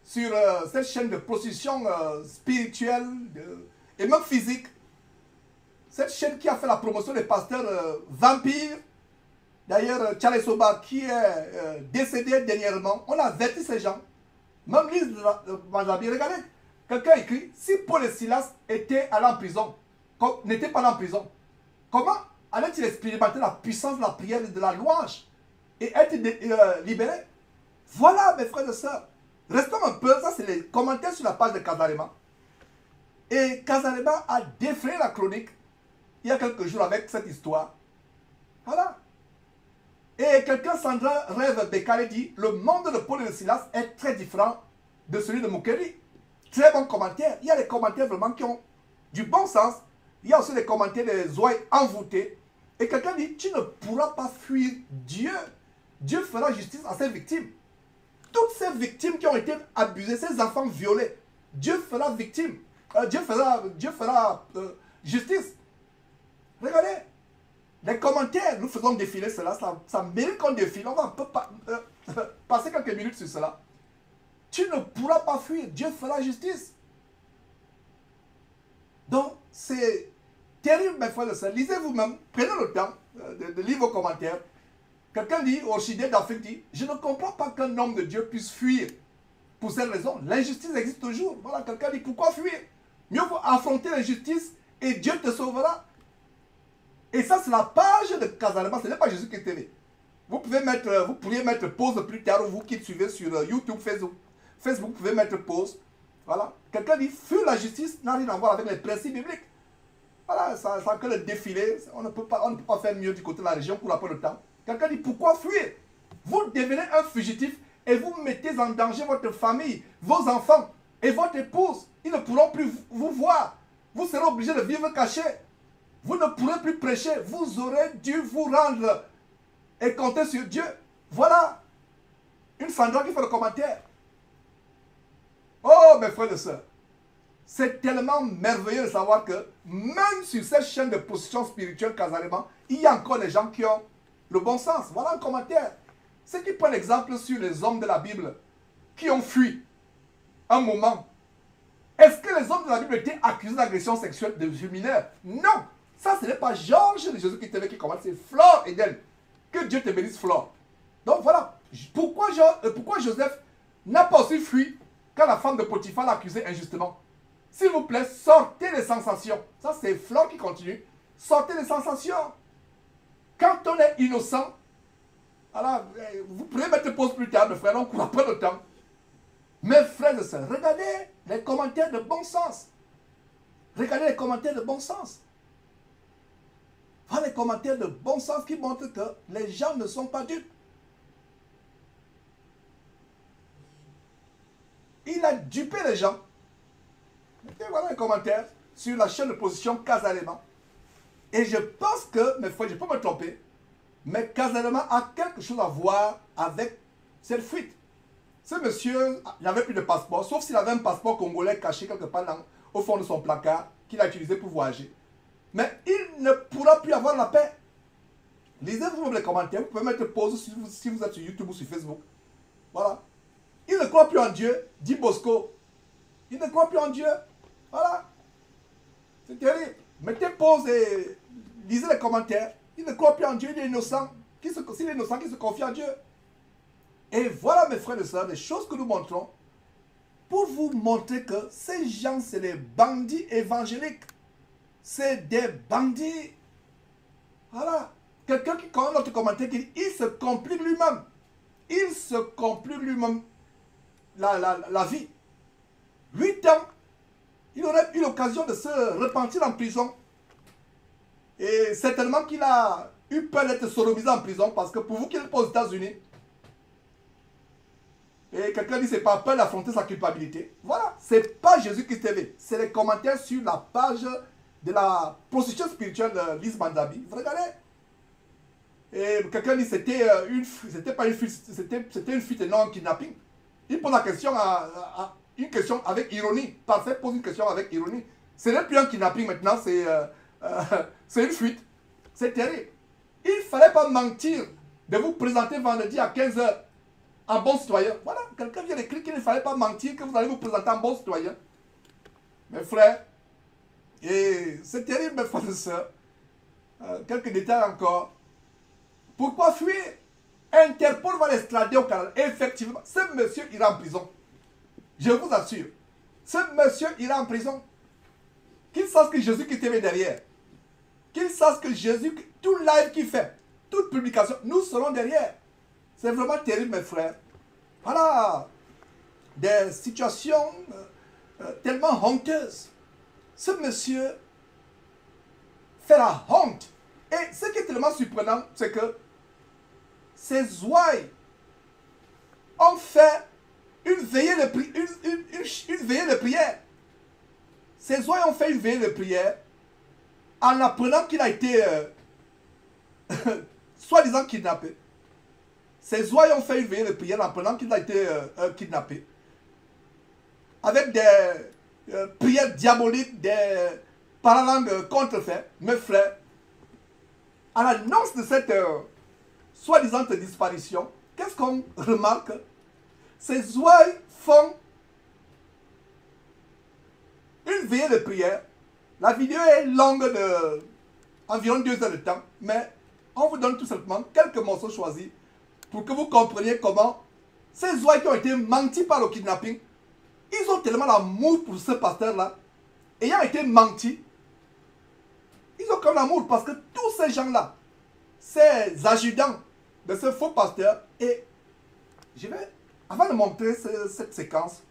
sur cette chaîne de prostitution spirituelle et même physique. Cette chaîne qui a fait la promotion des pasteurs vampires. D'ailleurs, Charles Soba qui est décédé dernièrement, on a averti ces gens. Même Lise Manjabi, regardez, quelqu'un écrit, si Paul et Silas étaient allés en prison, n'étaient pas allés en prison, comment allaient-ils expérimenter la puissance de la prière et de la louange et être libérés? Voilà, mes frères et sœurs. Restons un peu, ça c'est les commentaires sur la page de Casalema. Et Casalema a défrayé la chronique il y a quelques jours avec cette histoire. Voilà. Et quelqu'un, Sandra Rêve Bekale, dit, le monde de Paul et de Silas est très différent de celui de Mukeli. Très bon commentaire. Il y a des commentaires vraiment qui ont du bon sens. Il y a aussi des commentaires des oreilles envoûtées. Et quelqu'un dit, tu ne pourras pas fuir Dieu. Dieu fera justice à ses victimes. Toutes ces victimes qui ont été abusées, ces enfants violés, Dieu fera victime. Dieu fera justice. Regardez. Les commentaires, nous faisons défiler cela, ça mérite qu'on défile. On va un peu passer quelques minutes sur cela. Tu ne pourras pas fuir, Dieu fera justice. Donc, c'est terrible, mes frères et sœurs. Lisez vous-même, prenez le temps de lire vos commentaires. Quelqu'un dit, Orchidée d'Afrique dit, je ne comprends pas qu'un homme de Dieu puisse fuir. Pour cette raison, l'injustice existe toujours. Voilà, quelqu'un dit, pourquoi fuir? Mieux vaut affronter l'injustice et Dieu te sauvera. Et ça, c'est la page de Casalema, ce n'est pas Jésus qui TV. Vous pourriez mettre pause plus tard, vous qui suivez sur YouTube, Facebook, vous pouvez mettre pause. Voilà. Quelqu'un dit, fuir la justice n'a rien à voir avec les principes bibliques. Voilà, ça que le défilé, on ne peut pas faire mieux du côté de la région pour pas le temps. Quelqu'un dit, pourquoi fuir? Vous devenez un fugitif et vous mettez en danger votre famille, vos enfants et votre épouse. Ils ne pourront plus vous voir. Vous serez obligé de vivre caché. Vous ne pourrez plus prêcher. Vous aurez dû vous rendre et compter sur Dieu. Voilà. Une Sandra qui fait le commentaire. Oh, mes frères et sœurs. C'est tellement merveilleux de savoir que même sur cette chaîne de position spirituelle Casalema, il y a encore des gens qui ont le bon sens. Voilà un commentaire. Ceux qui prennent l'exemple sur les hommes de la Bible qui ont fui un moment. Est-ce que les hommes de la Bible étaient accusés d'agression sexuelle de mineurs? Non. Ça, ce n'est pas Georges de Jésus qui commence, c'est Flore Eden. Que Dieu te bénisse, Flore. Donc voilà. Pourquoi Joseph n'a pas aussi fui quand la femme de Potiphar l'a accusé injustement? S'il vous plaît, sortez les sensations. Ça, c'est Flore qui continue. Sortez les sensations. Quand on est innocent, alors, vous pourrez mettre pause plus tard, mes frères, on ne court pas le temps. Mes frères et sœurs, regardez les commentaires de bon sens. Regardez les commentaires de bon sens. Voilà les commentaires de bon sens qui montrent que les gens ne sont pas dupes. Il a dupé les gens. Et voilà les commentaires sur la chaîne de position Casalema. Et je pense que, mes frères, je peux me tromper, mais Casalema a quelque chose à voir avec cette fuite. Ce monsieur n'avait plus de passeport, sauf s'il avait un passeport congolais caché quelque part au fond de son placard qu'il a utilisé pour voyager. Mais il ne pourra plus avoir la paix. Lisez-vous les commentaires, vous pouvez mettre pause si vous êtes sur YouTube ou sur Facebook. Voilà. Il ne croit plus en Dieu, dit Bosco. Il ne croit plus en Dieu. Voilà. C'est terrible. Mettez pause et lisez les commentaires. Il ne croit plus en Dieu, il est innocent. S'il est innocent, qui se confie en Dieu. Et voilà, mes frères et sœurs, les choses que nous montrons pour vous montrer que ces gens, c'est les bandits évangéliques. C'est des bandits. Voilà. Quelqu'un qui connaît notre commentaire qui dit, il se complique lui-même. Il se complique lui-même la vie. 8 ans, il aurait eu l'occasion de se repentir en prison. Et certainement qu'il a eu peur d'être sodomisé en prison parce que pour vous qui êtes aux États-Unis, et quelqu'un dit c'est pas peur d'affronter sa culpabilité. Voilà, c'est pas Jésus-Christ TV. C'est les commentaires sur la page de la prostitution spirituelle de Lise Mandabi. Vous regardez. Et quelqu'un dit c'était pas une fuite, c'était une fuite et non un kidnapping. Il pose la question une question avec ironie. Parfait, pose une question avec ironie. Ce n'est plus un kidnapping maintenant, c'est une fuite. C'est terrible. Il ne fallait pas mentir de vous présenter vendredi à 15 h en bon citoyen. Voilà, quelqu'un vient d'écrire qu'il ne fallait pas mentir, que vous allez vous présenter en bon citoyen. Mes frères, et c'est terrible, mes frères et sœurs. Quelques détails encore. Pourquoi fuir? Interpol va l'extrader au Canada. Effectivement, ce monsieur ira en prison. Je vous assure. Ce monsieur ira en prison. Qu'il sache que Jésus qui était derrière. Qu'il sache que Jésus, tout live qu'il fait, toute publication, nous serons derrière. C'est vraiment terrible, mes frères. Voilà. Des situations tellement honteuses. Ce monsieur fait la honte. Et ce qui est tellement surprenant, c'est que ces ouailles ont fait une veillée de prière. Ces ouailles ont fait une veillée de prière en apprenant qu'il a été soi-disant kidnappé. Ces ouailles ont fait une veillée de prière en apprenant qu'il a été kidnappé. Avec des prières diaboliques, des paralangues contrefaits. Mes frères, à l'annonce de cette soi-disant disparition, qu'est-ce qu'on remarque? Ces ouailles font une veillée de prière. La vidéo est longue de environ 2 heures de temps, mais on vous donne tout simplement quelques morceaux choisis pour que vous compreniez comment ces ouailles qui ont été mentis par le kidnapping, ils ont tellement l'amour pour ce pasteur-là, ayant été mentis, ils ont comme l'amour parce que tous ces gens-là, ces adjudants de ce faux pasteur, et je vais, avant de montrer cette séquence,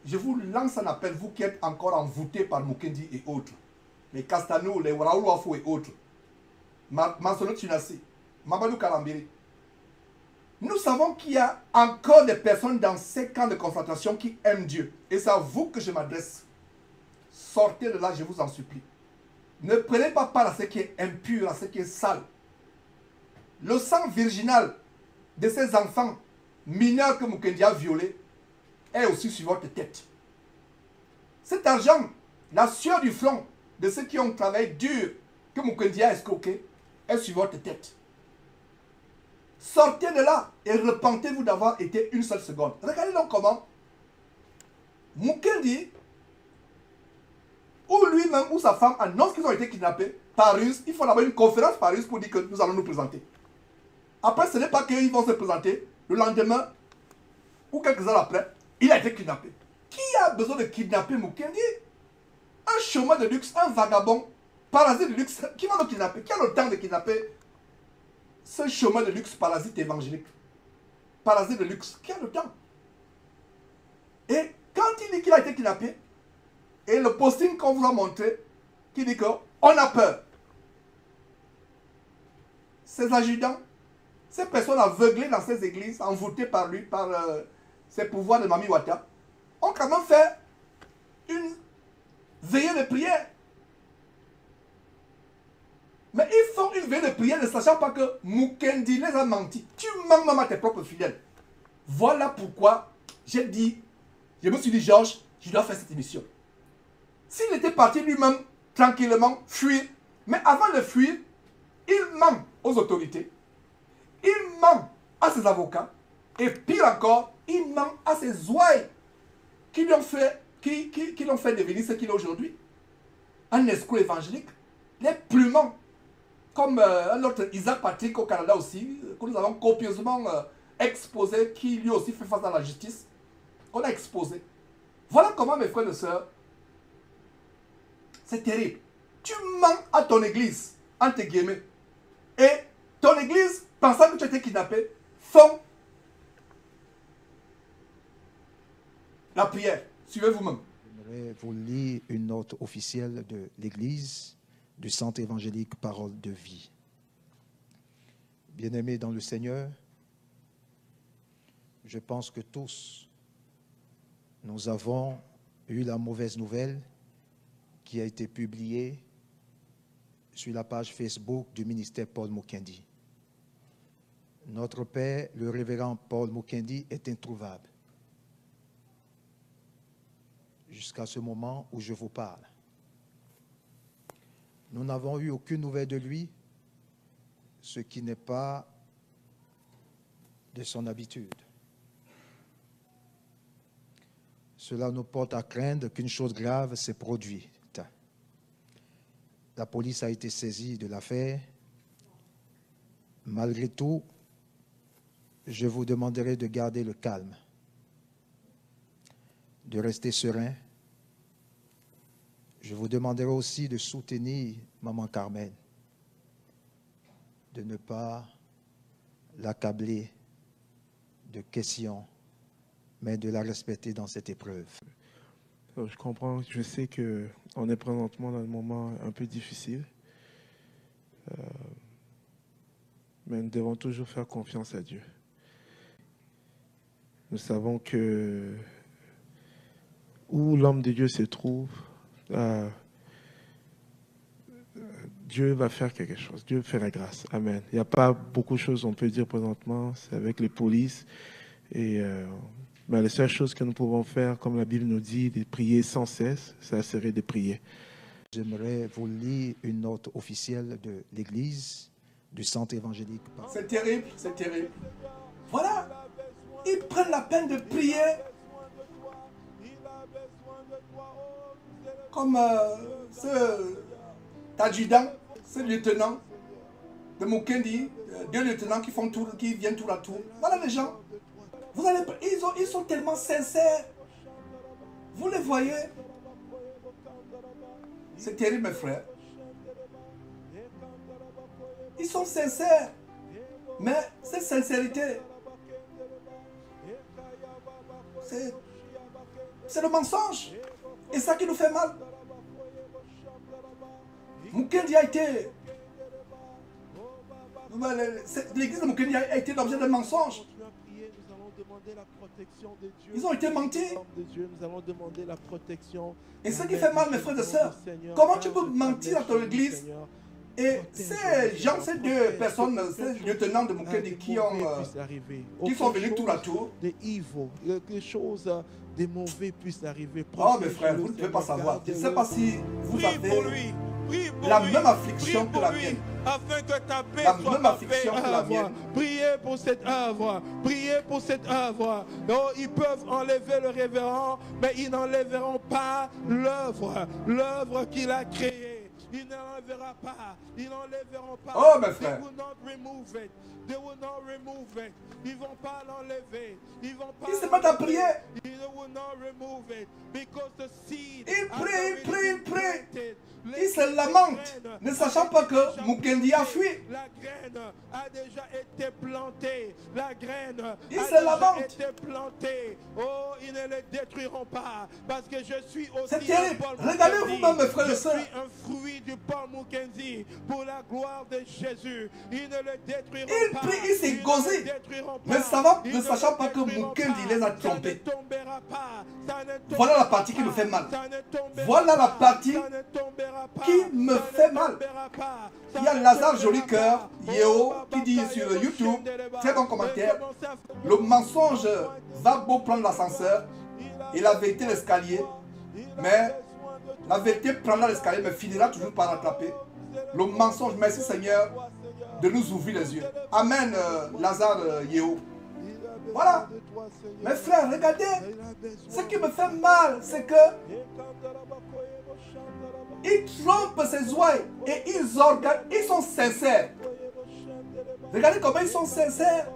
je vous lance un appel, vous qui êtes encore envoûtés par Mukendi et autres, les Castanou, les Raoul Wafo et autres, Mansono Tunasi, Mamadou Kalambiri. Nous savons qu'il y a encore des personnes dans ces camps de confrontation qui aiment Dieu. Et c'est à vous que je m'adresse. Sortez de là, je vous en supplie. Ne prenez pas part à ce qui est impur, à ce qui est sale. Le sang virginal de ces enfants mineurs que Mukendi a violés est aussi sur votre tête. Cet argent, la sueur du front de ceux qui ont travaillé dur, que Mukendi a escroqué, est sur votre tête. Sortez de là et repentez-vous d'avoir été une seule seconde. Regardez donc comment Mukendi, ou lui-même ou sa femme annoncent qu'ils ont été kidnappés par ruse. Il faut d'abord une conférence par ruse pour dire que nous allons nous présenter. Après, ce n'est pas qu'ils vont se présenter le lendemain ou quelques heures après. Il a été kidnappé. Qui a besoin de kidnapper Mukendi? Un chômeur de luxe, un vagabond, parasite de luxe, qui va le kidnapper? Qui a le temps de kidnapper ce chômeur de luxe, parasite évangélique? Parasite de luxe, qui a le temps? Et quand il dit qu'il a été kidnappé, et le posting qu'on vous a montré, qui dit qu'on a peur. Ces adjudants, ces personnes aveuglées dans ces églises, envoûtées par lui, par ses pouvoirs de Mami Wata, ont quand même fait une veillée de prière. Mais ils font une veillée de prière ne sachant pas que Mukendi les a menti. Tu mens même à tes propres fidèles. Voilà pourquoi j'ai dit, je me suis dit, Georges, je dois faire cette émission. S'il était parti lui-même tranquillement fuir, mais avant de fuir, il ment aux autorités, il ment à ses avocats, et pire encore, il ment à ses ouailles qui l'ont fait, qui l'ont fait devenir ce qu'il est aujourd'hui. Un escroc évangélique, les plumants, comme un autre Isaac Patrick au Canada aussi, que nous avons copieusement exposé, qui lui aussi fait face à la justice, qu'on a exposé. Voilà comment, mes frères et sœurs, c'est terrible. Tu mens à ton église, entre guillemets. Et ton église, pensant que tu as été kidnappé, font la prière. Suivez vous-même. J'aimerais vous lire une note officielle de l'église du Centre évangélique Parole de Vie. Bien-aimés dans le Seigneur, je pense que tous, nous avons eu la mauvaise nouvelle qui a été publiée sur la page Facebook du ministère Paul Mukendi. Notre Père, le révérend Paul Mukendi, est introuvable jusqu'à ce moment où je vous parle. Nous n'avons eu aucune nouvelle de lui ce qui n'est pas de son habitude. Cela nous porte à craindre qu'une chose grave s'est produite. La police a été saisie de l'affaire. Malgré tout, je vous demanderai de garder le calme, de rester serein. Je vous demanderai aussi de soutenir Maman Carmen, de ne pas l'accabler de questions, mais de la respecter dans cette épreuve. Je comprends, je sais qu'on est présentement dans un moment un peu difficile, mais nous devons toujours faire confiance à Dieu. Nous savons que où l'homme de Dieu se trouve, Dieu va faire quelque chose. Dieu fait la grâce. Amen. Il n'y a pas beaucoup de choses qu'on peut dire présentement. C'est avec les polices. Mais la seule chose que nous pouvons faire, comme la Bible nous dit, de prier sans cesse, ça serait de prier. J'aimerais vous lire une note officielle de l'Église, du centre évangélique. C'est terrible, c'est terrible. Voilà. Ils prennent la peine de prier. Comme cet adjudant, ce lieutenant de Mukendi, deux lieutenants qui viennent tour à tour. Voilà les gens. Vous allez, ils sont tellement sincères. Vous les voyez. C'est terrible, mes frères. Ils sont sincères. Mais cette sincérité, c'est le mensonge. Et ça qui nous fait mal. Mukendi a été... L'église de Mukendi a été l'objet d'un mensonge. Ils ont été mentis. Et ce qui fait mal, mes frères et sœurs, comment tu peux mentir à ton église? Et ces gens, ces deux personnes, ces lieutenants de Mukendi qui sont venus tour à tour. Quelque chose de mauvais puisse arriver. Oh mes frères, vous ne pouvez pas savoir. Je ne sais pas si vous avez la même affliction que la mienne. Afin que ta paix la soit même affliction que la mienne. Priez pour cette œuvre. Priez pour cette œuvre. Non, ils peuvent enlever le révérend, mais ils n'enlèveront pas l'œuvre. L'œuvre qu'il a créée. Il n'enlèvera pas. Ils n'enlèveront pas. Oh mes frères. They will not remove it. They will not remove it. Ils vont pas l'enlever. Ils vont pas. Ils se mettent à prier. They will not remove it because the seed. Ils prient. Ils se lamentent, ne sachant pas que Mukendi a fui. La graine a déjà été plantée. La graine a déjà été plantée. Oh, ils ne le détruiront pas. Parce que je suis aussi. C'est terrible. Regardez vous-même, mes frères et sœurs. Je suis un fruit du Paul Mukendi pour la gloire de Jésus. Ils ne le détruiront pas. Ils prient, ils s'est gosé. Ne sachant pas que Mukendi les a trompés. Voilà la partie qui me fait mal. Voilà la partie qui me fait mal. Il y a Lazare Joli Cœur, Yeo, qui dit sur YouTube, très bon commentaire, le mensonge va beau prendre l'ascenseur et la vérité l'escalier, mais la vérité prendra l'escalier mais finira toujours par rattraper. Le mensonge, merci Seigneur de nous ouvrir les yeux. Amen, Lazare Yeo. Voilà. Mes frères, regardez. Ce qui me fait mal, c'est que ils trompent ces ouailles et ils sont sincères. Regardez comment ils sont sincères.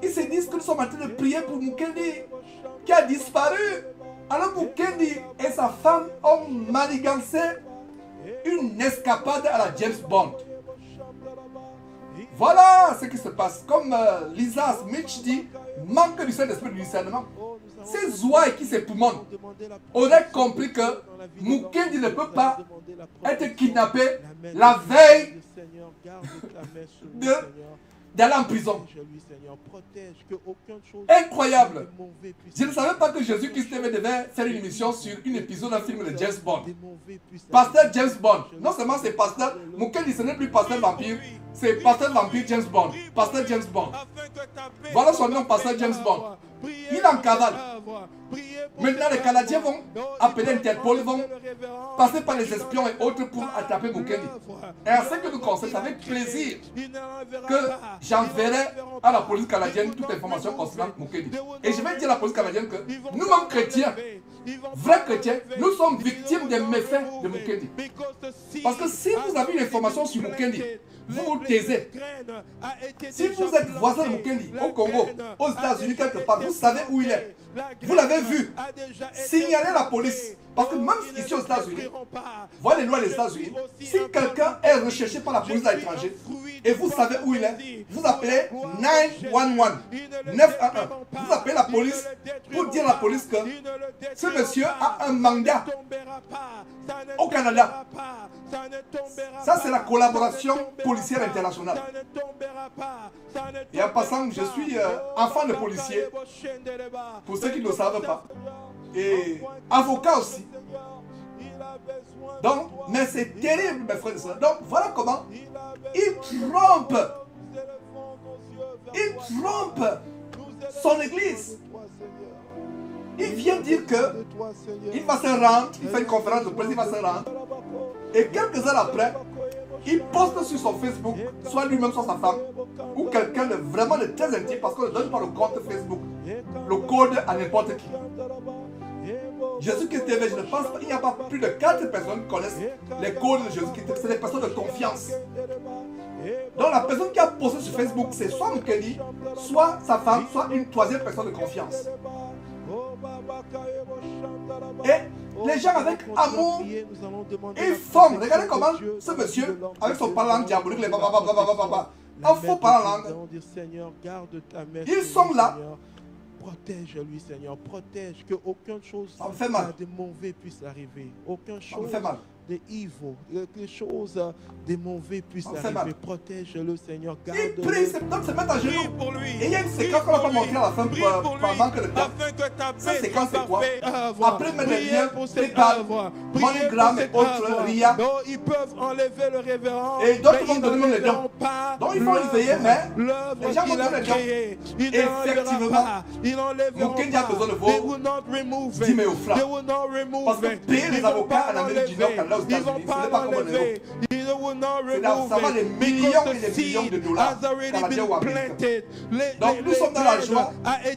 Ils se disent que nous sommes en train de prier pour Mukendi qui a disparu. Alors Mukendi et sa femme ont manigancé une escapade à la James Bond. Voilà ce qui se passe. Comme Lisa Smith dit, manque du Saint-Esprit du discernement. Ces ouailles qui s'époumonent auraient compris que Mukendi ne peut pas être kidnappé la veille d'aller en prison. Incroyable. Je ne savais pas que Jésus-Christ devait faire une émission sur un épisode d'un film de James Bond. Pasteur James Bond. Non seulement c'est pasteur, Mukendi ce n'est plus pasteur vampire, c'est pasteur vampire James Bond. Pasteur James Bond. Voilà son nom, pasteur James Bond. Il est en cavale. Maintenant les Canadiens vont appeler Interpol, vont passer par les espions et autres pour attraper Mukendi. Et à ce que nous concerne, c'est avec plaisir que j'enverrai à la police canadienne toute information concernant Mukendi. Et je vais dire à la police canadienne que nous-mêmes chrétiens, vrais chrétiens, nous sommes victimes des méfaits de Mukendi. Parce que si vous avez une information sur Mukendi, vous vous taisez. Si vous êtes voisin de Mukendi, au Congo, aux États-Unis, quelque part, vous savez où il est. Vous l'avez vu. Signalez la police. Parce que même ici aux États-Unis, voilà les lois des États-Unis. Si quelqu'un est recherché par la police à l'étranger et vous savez où il est, vous appelez 911. 911. Vous appelez la police pour dire à la police que ce monsieur a un mandat au Canada. Ça, c'est la collaboration policière internationale. Et en passant, je suis enfant de policier, pour ceux qui ne le savent pas. Et avocat aussi. Donc, mais c'est terrible, mes frères et sœurs. Donc, voilà comment il trompe. Il trompe son église. Il vient dire que il va se rendre, il fait une conférence de presse, il va se rendre. Et quelques heures après, il poste sur son Facebook, soit lui-même, soit sa femme, ou quelqu'un de vraiment de très intime, parce qu'on ne donne pas le compte Facebook, le code à n'importe qui. Jésus-Christ TV, je ne pense pas, il n'y a pas plus de 4 personnes qui connaissent les codes de Jésus-Christ. C'est des personnes de confiance. Donc la personne qui a posté sur Facebook, c'est soit Mukendi, soit sa femme, soit une troisième personne de confiance. Et les gens avec amour, ils forment. Regardez comment ce monsieur, avec son parlant diabolique, les bababababababa, en faux parlant langue, ils sont là. Protège-lui, Seigneur. Protège que aucune chose de mauvais puisse arriver. Aucune chose de evil, quelque chose de mauvais puisse arriver. Protège-le, Seigneur. Il prie, c'est se mettre à genoux. Et il y a une séquence qu'on n'a pas montrée à la fin par manque de temps. Cette séquence, c'est quoi? Après, mettre les liens, PayPal, MoneyGram et autres, RIA. Ils peuvent enlever le révérend. Et d'autres vont donner les dons. Donc il faut y veiller, mais les gens vont donner les dons. Effectivement, Mukendi a besoin de vos 10 000 francs. Parce que payer les avocats en Amérique du Nord, Canada, aux États-Unis, ce n'est pas comme en Europe. Ça va des millions et des millions de dollars canadiens ou américains. Donc nous sommes dans la joie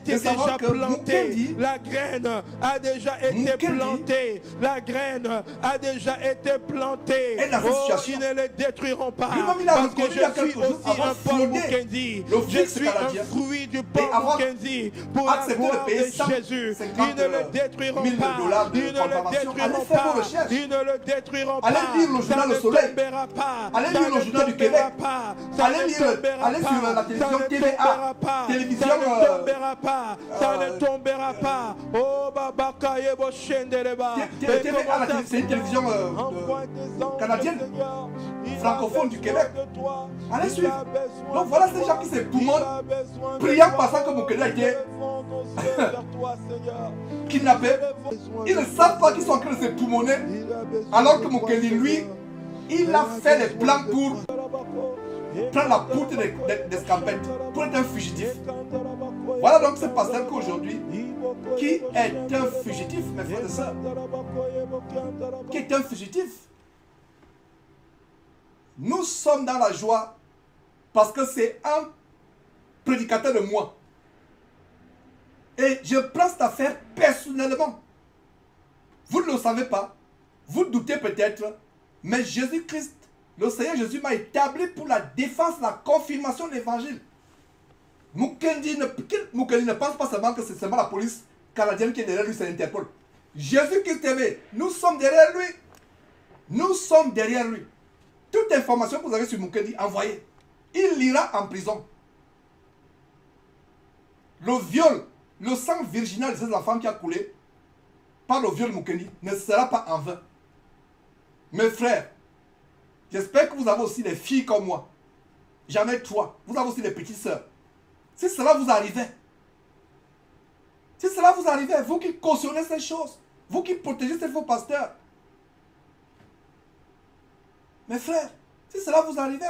de savoir que Mukendi, la graine a déjà été plantée. La graine a déjà été plantée. Et dans cette situation, ils ne les détruiront pas. Lui-même, il a parce que reconnu il y a quelques jours avoir fraudé le je fixe suis un canadien fruit du et Paul avoir Mukendi pour accepté la de gloire payer de Jésus. 150 Ils ne le détruiront 000 pas. dollars de Ils ne le contravention. détruiront Allez faire vos pas. recherches. Ils ne le détruiront pas. Allez lire le journal Ça Le ne Soleil. tombera pas. Allez Ça lire ne le journal du tombera Québec. pas. Ça Allez ne lire, tombera allez pas. sur la Ça télévision ne TVA, tombera pas. télévision, Ça ne tombera pas. Ça ne tombera pas. Oh, Baba Kayebo Shendereba. c'est une télévision canadienne, francophone du Québec. Allez suivre. Donc voilà ces gens qui s'époumonnent, priant pensant que Mukendi a été kidnappé. Ils ne savent pas qu'ils sont en train de s'époumoner, alors que Mukendi, lui, il a fait les plans pour prendre la poutre des scampettes, pour être un fugitif. Voilà donc ce pasteur qu'aujourd'hui, qui est un fugitif, mes frères et sœurs, qui est un fugitif. Nous sommes dans la joie parce que c'est un prédicateur de moi. Et je prends cette affaire personnellement. Vous ne le savez pas, vous doutez peut-être, mais Jésus-Christ, le Seigneur Jésus m'a établi pour la défense, la confirmation de l'évangile. Mukendi ne pense pas seulement que c'est seulement la police canadienne qui est derrière lui, c'est Interpol. Jésus-Christ TV, nous sommes derrière lui. Nous sommes derrière lui. Toute information que vous avez sur Mukendi, envoyez. Il ira en prison. Le viol, le sang virginal de ces enfants qui a coulé par le viol Mukendi ne sera pas en vain. Mes frères, j'espère que vous avez aussi des filles comme moi. Jamais toi. Vous avez aussi des petites sœurs. Si cela vous arrivait, vous qui cautionnez ces choses, vous qui protégez ces faux pasteurs, mes frères, si cela vous arrivait,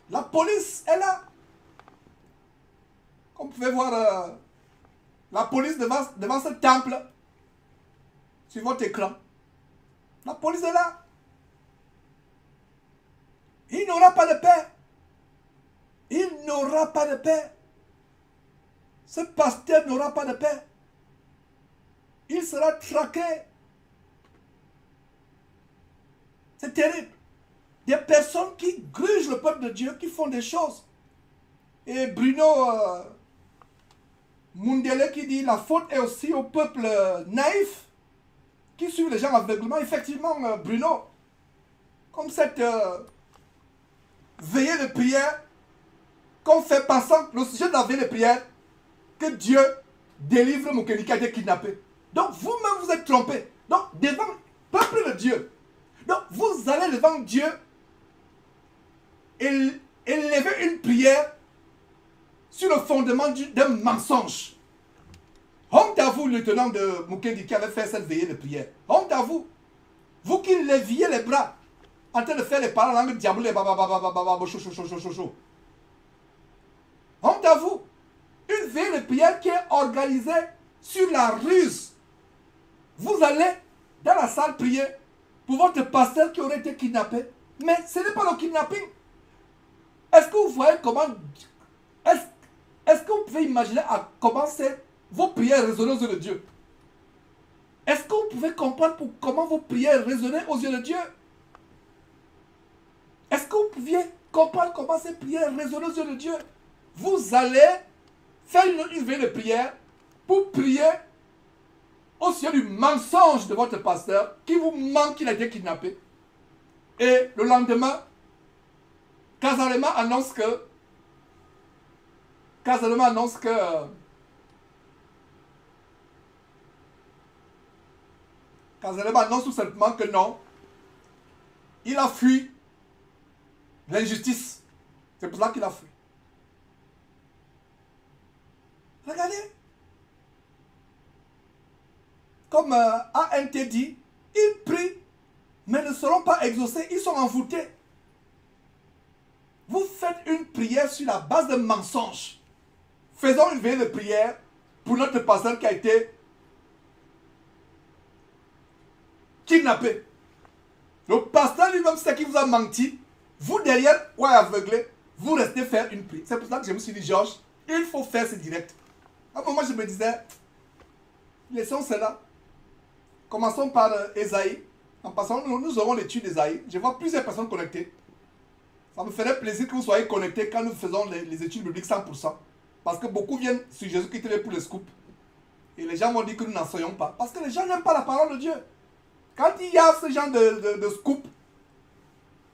la police est là. Comme vous pouvez voir, la police devant ce temple, sur votre écran. La police est là. Il n'aura pas de paix. Il n'aura pas de paix. Ce pasteur n'aura pas de paix. Il sera traqué. C'est terrible. Des personnes qui grugent le peuple de Dieu, qui font des choses. Et Bruno Mundele qui dit la faute est aussi au peuple naïf qui suit les gens aveuglément. Effectivement, Bruno, comme cette veillée de prière qu'on fait pensant, le sujet de la veillée de prière, que Dieu délivre Mukendi qui a été kidnappé. Donc vous-même vous êtes trompé. Donc devant le peuple de Dieu, donc vous allez devant Dieu et élever une prière sur le fondement d'un mensonge. Honte à vous, lieutenant de Mukendi qui avait fait cette veillée de prière. Honte à vous. Vous qui leviez les bras en train de faire les paroles en langue diabolée. Honte à vous. Une veillée de prière qui est organisée sur la ruse. Vous allez dans la salle prier pour votre pasteur qui aurait été kidnappé. Mais ce n'est pas le kidnapping. Est-ce que vous voyez comment... Est-ce que vous pouvez imaginer à comment vos prières résonnent aux yeux de Dieu? Est-ce que vous pouvez comprendre comment vos prières résonnaient aux yeux de Dieu? Est-ce que vous pouviez comprendre comment ces prières résonnent aux yeux de Dieu? Vous allez faire une veillée de prière pour prier au sujet du mensonge de votre pasteur qui vous ment qu'il a été kidnappé. Et le lendemain, Kazalema annonce tout simplement que non, il a fui l'injustice. C'est pour ça qu'il a fui. Regardez. Comme ANT dit, ils prient, mais ne seront pas exaucés, ils sont envoûtés. Vous faites une prière sur la base de mensonges. Faisons une veillée de prière pour notre pasteur qui a été kidnappé. Le pasteur lui-même, c'est qui vous a menti. Vous derrière, ouais, aveuglé, vous restez faire une prière. C'est pour ça que je me suis dit, Georges, il faut faire ce direct. À un moment, je me disais, laissons cela. Commençons par Esaïe. En passant, nous aurons l'étude d'Esaïe. Je vois plusieurs personnes connectées. Ça me ferait plaisir que vous soyez connectés quand nous faisons les études bibliques 100%. Parce que beaucoup viennent sur Jésus qui est pour les scoops. Et les gens vont dire que nous n'enseignons pas. Parce que les gens n'aiment pas la parole de Dieu. Quand il y a ce genre de scoop,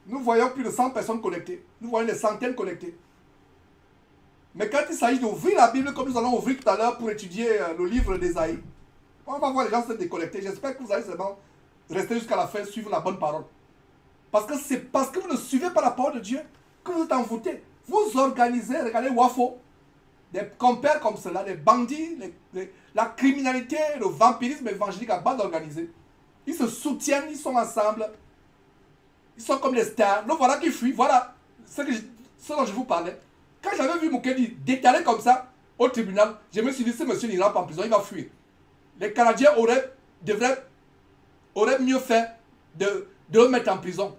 nous voyons plus de 100 personnes connectées. Nous voyons des centaines connectées. Mais quand il s'agit d'ouvrir la Bible, comme nous allons ouvrir tout à l'heure pour étudier le livre d'Ésaïe, on va voir les gens se déconnecter. J'espère que vous allez seulement rester jusqu'à la fin, suivre la bonne parole. Parce que c'est parce que vous ne suivez pas la parole de Dieu que vous êtes envoûtés. Vous organisez, regardez Wafo, des compères comme cela, des bandits, la criminalité, le vampirisme évangélique à base organisée. Ils se soutiennent, ils sont ensemble. Ils sont comme des stars. Donc voilà qui fuient. Voilà ce dont je vous parlais. Quand j'avais vu Mukendi détalé comme ça au tribunal, je me suis dit, ce monsieur n'ira pas en prison, il va fuir. Les Canadiens auraient mieux fait de le mettre en prison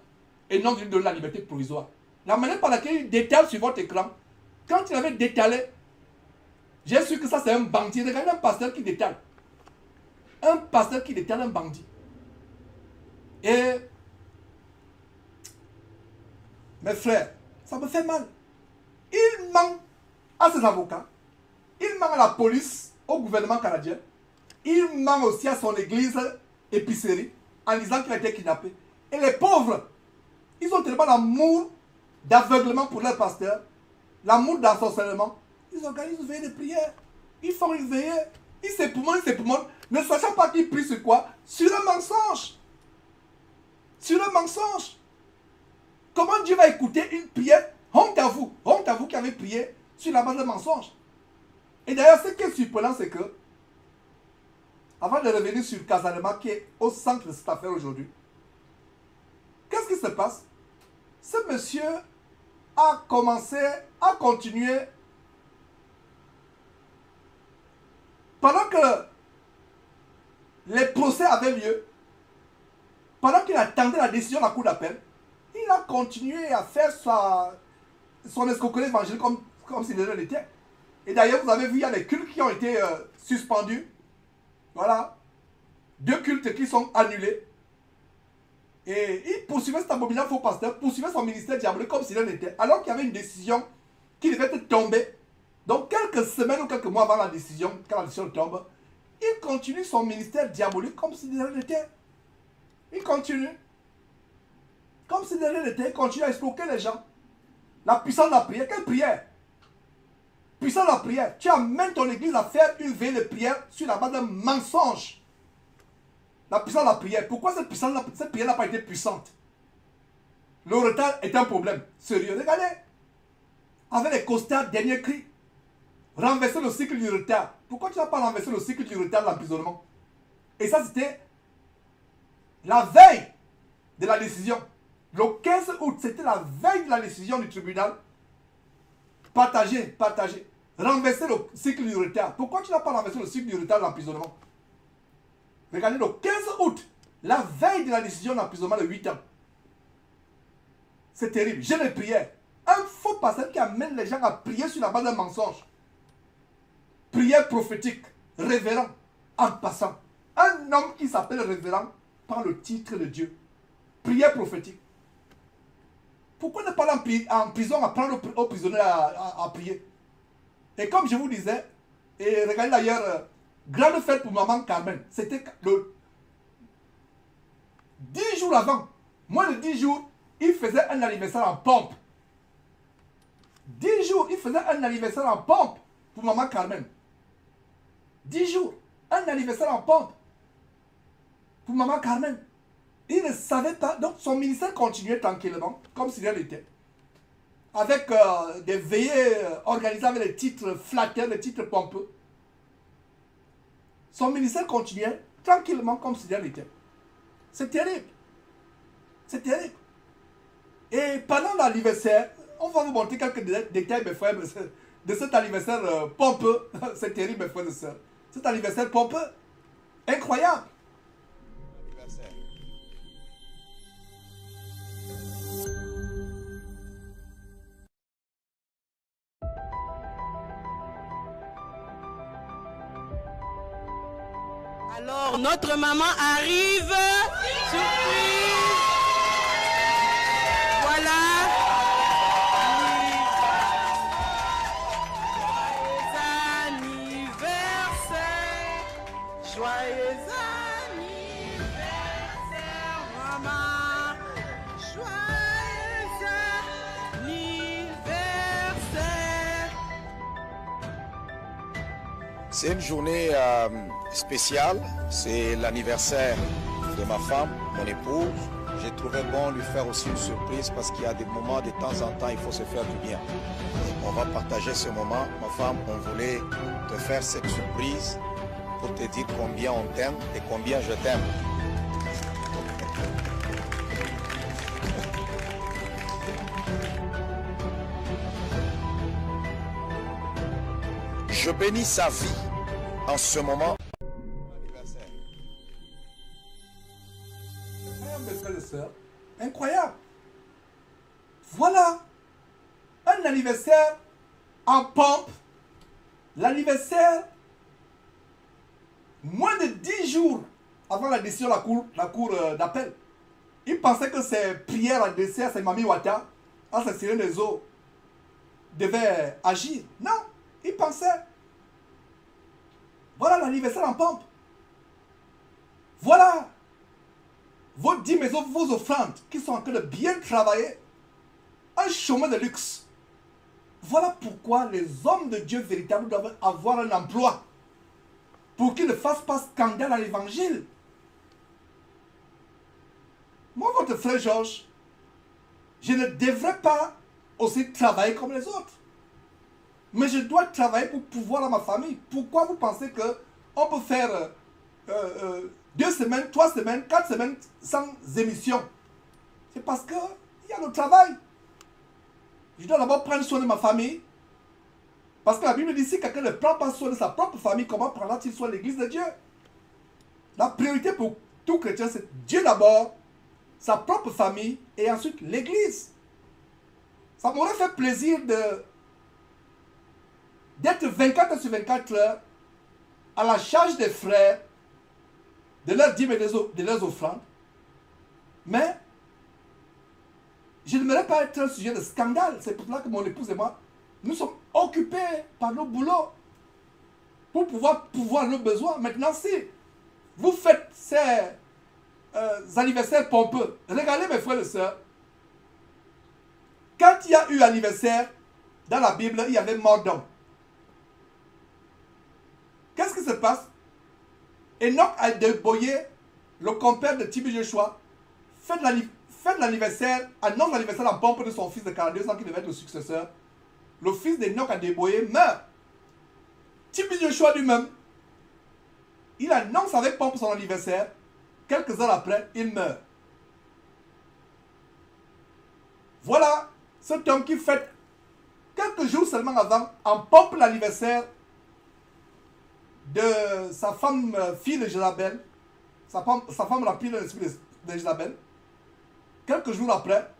et non de lui donner la liberté provisoire. La manière par laquelle il détale sur votre écran, quand il avait détalé, j'ai su que ça c'est un bandit. Regardez un pasteur qui détale. Un pasteur qui détale un bandit. Et mes frères, ça me fait mal. Il ment à ses avocats. Il ment à la police, au gouvernement canadien. Il ment aussi à son église épicerie en disant qu'il a été kidnappé. Et les pauvres, ils ont tellement l'amour d'aveuglement pour leur pasteur, l'amour d'ensorcellement. Ils organisent une veillée de prière. Ils font une veillée. Ils s'époumonnent, ne sachant pas qu'ils prient sur quoi? Sur un mensonge. Sur un mensonge. Comment Dieu va écouter une prière? Honte à vous qui avez prié sur la base de mensonges. Et d'ailleurs, ce qui est surprenant, c'est que, avant de revenir sur Kazalema, qui est au centre de cette affaire aujourd'hui, qu'est-ce qui se passe? Ce monsieur a continué, pendant que les procès avaient lieu, pendant qu'il attendait la décision de la cour d'appel, il a continué à faire son escroquerie évangélique comme si de rien n'était. Et d'ailleurs, vous avez vu, il y a des cultes qui ont été suspendus. Voilà. 2 cultes qui sont annulés. Et il poursuivait cet abominable faux pasteur, poursuivait son ministère diabolique comme si de rien n'était. Alors qu'il y avait une décision qui devait être tombée. Donc, quelques semaines ou quelques mois avant la décision, quand la décision tombe, il continue son ministère diabolique comme si de rien n'était. Il continue. Comme si de rien n'était, il continue à escroquer les gens. La puissance de la prière, quelle prière? Puissance de la prière. Tu amènes ton église à faire une veille de prière sur la base d'un mensonge. La puissance de la prière. Pourquoi cette prière n'a pas été puissante? Le retard est un problème sérieux. Regardez. Avec les costards, dernier cri. Renverser le cycle du retard. Pourquoi tu n'as pas renversé le cycle du retard de l'emprisonnement? Et ça, c'était la veille de la décision. Le 15 août, c'était la veille de la décision du tribunal. Partagez. Renverser le cycle du retard. Pourquoi tu n'as pas renversé le cycle du retard de l'emprisonnement? Regardez, le 15 août, la veille de la décision d'emprisonnement de 8 ans. C'est terrible. J'ai des prières. Un faux pasteur qui amène les gens à prier sur la base d'un mensonge. Prière prophétique, révérend, en passant. Un homme qui s'appelle révérend prend le titre de Dieu. Prière prophétique. Pourquoi ne pas aller en prison à prendre aux prisonniers à prier? Et comme je vous disais, et regardez d'ailleurs, grande fête pour maman Carmen. C'était le 10 jours avant, moins de 10 jours, il faisait un anniversaire en pompe. 10 jours, il faisait un anniversaire en pompe pour maman Carmen. 10 jours, un anniversaire en pompe pour maman Carmen. Il ne savait pas, donc son ministère continuait tranquillement, comme si rien n'était. Avec des veillées organisées avec des titres flatteurs, des titres pompeux. Son ministère continuait tranquillement, comme si rien n'était. C'est terrible. C'est terrible. Et pendant l'anniversaire, on va vous montrer quelques détails, mes frères, de cet anniversaire pompeux. C'est terrible, mes frères et sœurs. Cet anniversaire pompeux. Incroyable. Alors, notre maman arrive. Surprise. Voilà. Joyeux anniversaire. Joyeux anniversaire, maman. Joyeux anniversaire. C'est une journée spéciale, c'est l'anniversaire de ma femme, mon épouse. J'ai trouvé bon lui faire aussi une surprise parce qu'il y a des moments, de temps en temps, il faut se faire du bien. On va partager ce moment. Ma femme, on voulait te faire cette surprise pour te dire combien on t'aime et combien je t'aime. Je bénis sa vie en ce moment. Incroyable. Voilà un anniversaire en pompe. L'anniversaire moins de 10 jours avant la décision de la cour d'appel. Il pensait que ses prières à dessert, ses Mami Wata, assassiner les eaux, devaient agir. Non, il pensait. Voilà l'anniversaire en pompe. Voilà vos 10 maisons, vos offrandes qui sont en train de bien travailler. Un chemin de luxe. Voilà pourquoi les hommes de Dieu véritables doivent avoir un emploi. Pour qu'ils ne fassent pas scandale à l'évangile. Moi, votre frère Georges, je ne devrais pas aussi travailler comme les autres. Mais je dois travailler pour pouvoir à ma famille. Pourquoi vous pensez qu'on peut faire 2 semaines, 3 semaines, 4 semaines sans émission? C'est parce qu'il y a le travail. Je dois d'abord prendre soin de ma famille. Parce que la Bible dit, si quelqu'un ne prend pas soin de sa propre famille, comment prendra-t-il soin de l'église de Dieu? La priorité pour tout chrétien, c'est Dieu d'abord, sa propre famille et ensuite l'Église. Ça m'aurait fait plaisir d'être 24 heures sur 24 heures à la charge des frères, de leurs dîmes et de leurs offrandes. Mais je n'aimerais pas être un sujet de scandale. C'est pour cela que mon épouse et moi, nous sommes occupés par nos boulots pour pouvoir nos besoins. Maintenant, si vous faites ces anniversaires pompeux, regardez mes frères et sœurs, quand il y a eu anniversaire, dans la Bible, il y avait mort d'homme. Qu'est-ce qui se passe? Enoch a débrouillé, le compère de Tibi Joshua, fait l'anniversaire, annonce l'anniversaire en pompe de son fils de 42 ans qui devait être le successeur. Le fils d'Enoch a débrouillé, meurt. Tibi Joshua lui-même, il annonce avec pompe son anniversaire. Quelques heures après, il meurt. Voilà cet homme qui fête quelques jours seulement avant, en pompe l'anniversaire de sa femme, fille de Jézabel. Sa femme remplie de l'esprit de Jézabel. Quelques jours après,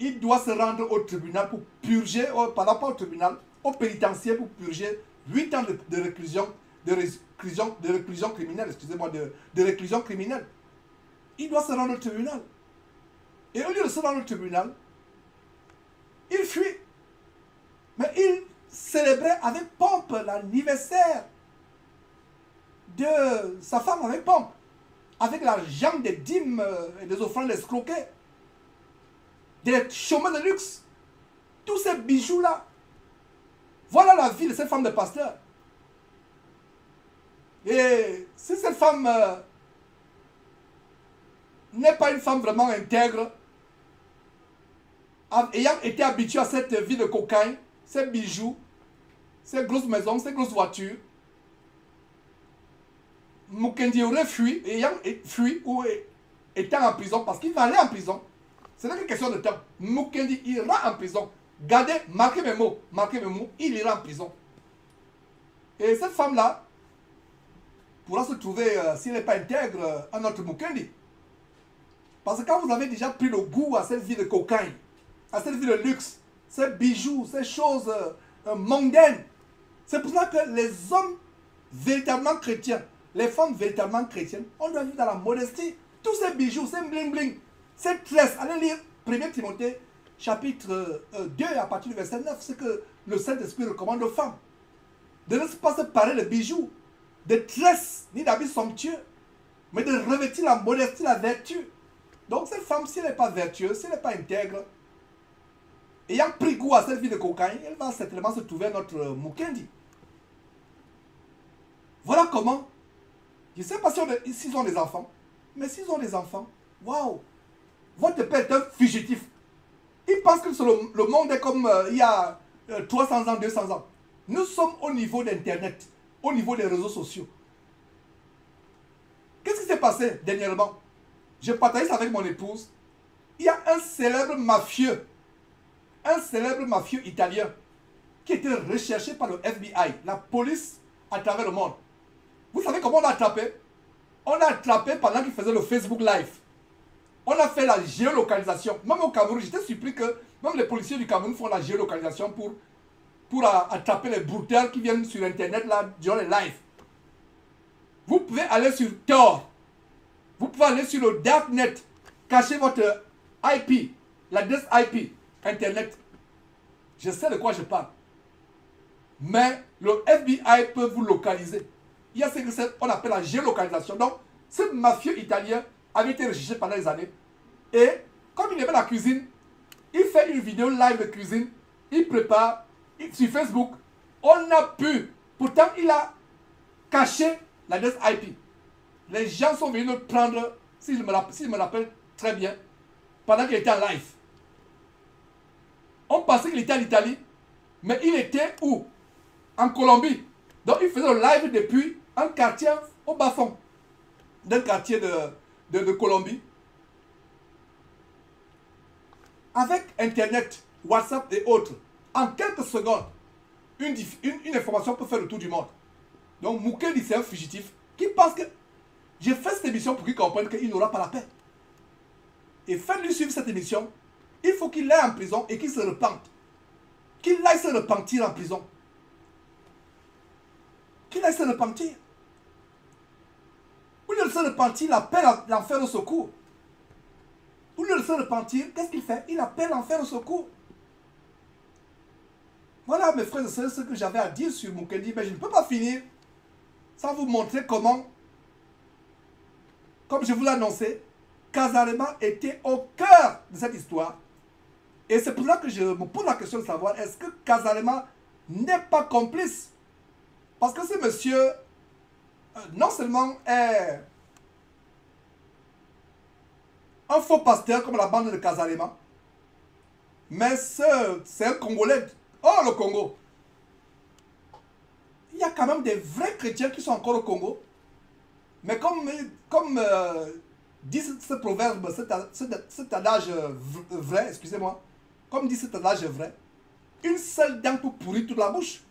il doit se rendre au tribunal pour purger, pas au tribunal, au pénitencier pour purger 8 ans de réclusion, de réclusion criminelle, excusez-moi, de réclusion criminelle. Il doit se rendre au tribunal. Et au lieu de se rendre au tribunal, il fuit. Mais il célébrait avec pompe l'anniversaire de sa femme avec pompe. Avec l'argent des dîmes et des offrandes escroquées. Des chômeurs de luxe. Tous ces bijoux-là. Voilà la vie de cette femme de pasteur. Et si cette femme n'est pas une femme vraiment intègre, ayant été habituée à cette vie de cocaïne, ces bijoux, ces grosses maisons, ces grosses voitures, Mukendi aurait fui, ayant fui ou étant en prison, parce qu'il va aller en prison. Ce n'est qu'une question de temps. Mukendi ira en prison. Gardez, marquez mes mots, il ira en prison. Et cette femme-là pourra se trouver, s'il n'est pas intègre, un autre Mukendi. Parce que quand vous avez déjà pris le goût à cette vie de cocaïne, à cette vie de luxe, ces bijoux, ces choses mondaines, c'est pour ça que les hommes véritablement chrétiens, les femmes véritablement chrétiennes, on doit vivre dans la modestie. Tous ces bijoux, ces bling-bling, ces tresses. Allez lire 1 Timothée, chapitre 2, à partir du verset 9, c'est que le Saint-Esprit recommande aux femmes. De ne pas se parer de bijoux, de tresses, ni d'habits somptueux, mais de revêtir la modestie, la vertu. Donc cette femme, si elle n'est pas vertueuse, si elle n'est pas intègre, ayant pris goût à cette vie de cocaïne, elle va certainement se trouver notre Mukendi. Voilà comment. Je ne sais pas s'ils ont des enfants, mais s'ils ont des enfants, waouh, votre père est un fugitif. Il pense que le monde est comme il y a 300 ans, 200 ans. Nous sommes au niveau d'Internet, au niveau des réseaux sociaux. Qu'est-ce qui s'est passé dernièrement? Je partageais ça avec mon épouse. Il y a un célèbre mafieux italien qui était recherché par le FBI, la police à travers le monde. Vous savez comment on l'a attrapé? On l'a attrapé pendant qu'il faisait le Facebook Live. On a fait la géolocalisation. Même au Cameroun, j'étais surpris que même les policiers du Cameroun font la géolocalisation pour attraper les brouteurs qui viennent sur Internet là, durant les lives. Vous pouvez aller sur Tor. Vous pouvez aller sur le Darknet. Cachez votre IP, l'adresse IP, Internet. Je sais de quoi je parle. Mais le FBI peut vous localiser. Il y a ce qu'on appelle la géolocalisation. Donc, ce mafieux italien avait été recherché pendant des années. Et comme il aimait la cuisine, il fait une vidéo live de cuisine. Il prépare sur Facebook. On a pu. Pourtant, il a caché l'adresse IP. Les gens sont venus le prendre, s'il me rappelle très bien, pendant qu'il était en live. On pensait qu'il était en Italie, mais il était où? En Colombie. Donc il faisait le live depuis un quartier au bas-fond d'un quartier de Colombie. Avec Internet, WhatsApp et autres, en quelques secondes, une information peut faire le tour du monde. Donc Mukendi, c'est un fugitif qui pense que J'ai fait cette émission pour qu'il comprenne qu'il n'aura pas la paix. Et faites-lui suivre cette émission. Il faut qu'il aille en prison et qu'il se repente. Qu'il aille se repentir en prison. Qu'il aille se repentir. Au lieu de se repentir, il appelle l'enfer au secours. Au lieu de se repentir, qu'est-ce qu'il fait? Il appelle l'enfer au secours. Voilà, mes frères et sœurs, ce que j'avais à dire sur Mukendi. Mais je ne peux pas finir sans vous montrer comment, comme je vous l'ai annoncé, Kazarema était au cœur de cette histoire. Et c'est pour ça que je me pose la question de savoir, est-ce que Kazarema n'est pas complice? Parce que ce monsieur, non seulement est un faux pasteur comme la bande de Kazarema, mais c'est un Congolais. Oh, le Congo! Il y a quand même des vrais chrétiens qui sont encore au Congo. Mais comme dit ce proverbe, cet adage vrai, excusez-moi, comme dit cet adage vrai, une seule dent peut pourrir toute la bouche.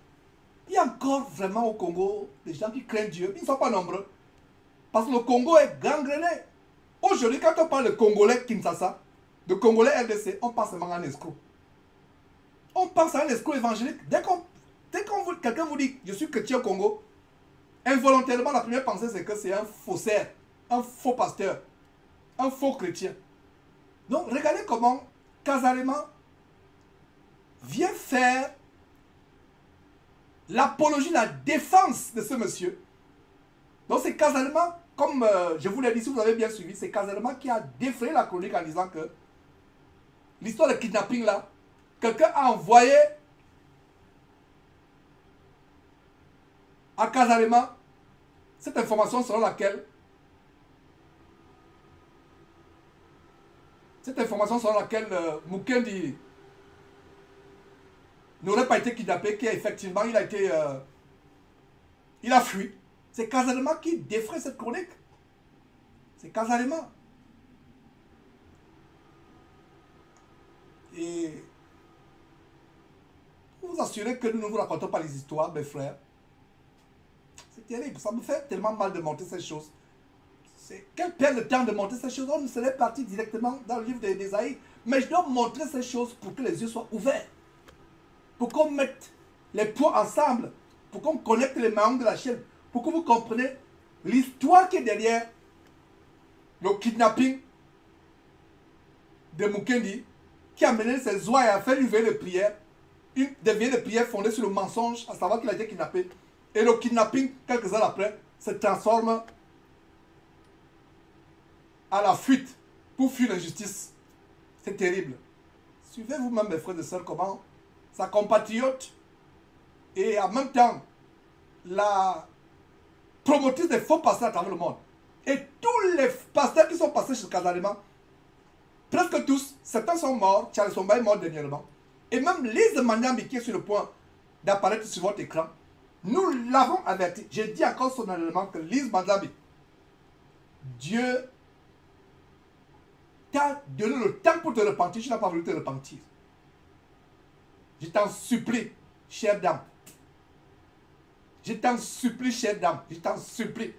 Il y a encore vraiment au Congo des gens qui craignent Dieu. Ils ne sont pas nombreux. Parce que le Congo est gangréné. Aujourd'hui, quand on parle de Congolais Kinshasa, de Congolais RDC, on pense seulement à un escroc. On pense à un escroc évangélique. Dès que quelqu'un vous dit « je suis chrétien au Congo », involontairement, la première pensée, c'est que c'est un faussaire, un faux pasteur, un faux chrétien. Donc, regardez comment Kazarema vient faire l'apologie, la défense de ce monsieur. Donc, c'est Kazarema, comme je vous l'ai dit, si vous avez bien suivi, c'est Kazarema qui a défrayé la chronique en disant que l'histoire de kidnapping là, quelqu'un a envoyé à Kazarema cette information selon laquelle Mukendi n'aurait pas été kidnappé, qu'effectivement il a fui. C'est Kazarema qui défraie cette chronique. C'est Kazarema. Et pour vous assurer que nous ne vous racontons pas les histoires, mes frères, c'est terrible. Ça me fait tellement mal de monter ces choses. Quelle perte de temps de monter ces choses. On serait parti directement dans le livre d'Ésaïe. Mais je dois montrer ces choses pour que les yeux soient ouverts. Pour qu'on mette les points ensemble. Pour qu'on connecte les maillons de la chaîne. Pour que vous compreniez l'histoire qui est derrière le kidnapping de Mukendi, qui a mené ses ouailles à faire une veille de prière. Des veillées de prière fondées sur le mensonge, à savoir qu'il a été kidnappé. Et le kidnapping, quelques heures après, se transforme à la fuite pour fuir l'injustice. C'est terrible. Suivez vous-même, mes frères et sœurs, comment sa compatriote et en même temps la promotrice des faux pasteurs à travers le monde. Et tous les pasteurs qui sont passés chez Kazarema, presque tous, certains sont morts, Charles Somba est mort dernièrement. Et même Lise Mandambi qui est sur le point d'apparaître sur votre écran, nous l'avons averti. J'ai dit encore solennellement que Lise Mandambi, Dieu t'a donné le temps pour te repentir, tu n'as pas voulu te repentir. Je t'en supplie, chère dame. Je t'en supplie, chère dame. Je t'en supplie.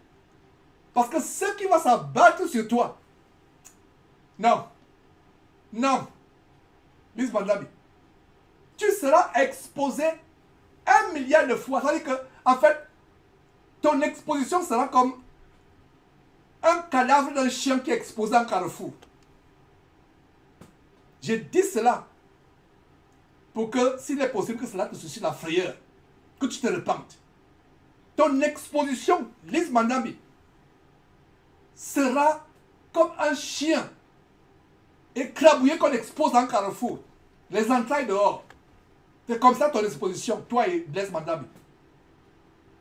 Parce que ce qui va s'abattre sur toi, non, non, Lise Mandambi, tu seras exposé 1 milliard de fois. C'est-à-dire que, en fait, ton exposition sera comme un cadavre d'un chien qui est exposé en carrefour. J'ai dit cela pour que, s'il est possible, que cela te suscite la frayeur, que tu te repentes. Ton exposition, Lise Mandambi, sera comme un chien écrabouillé qu'on expose en carrefour. Les entrailles dehors. C'est comme ça ton exposition, toi et Lise Mandambi.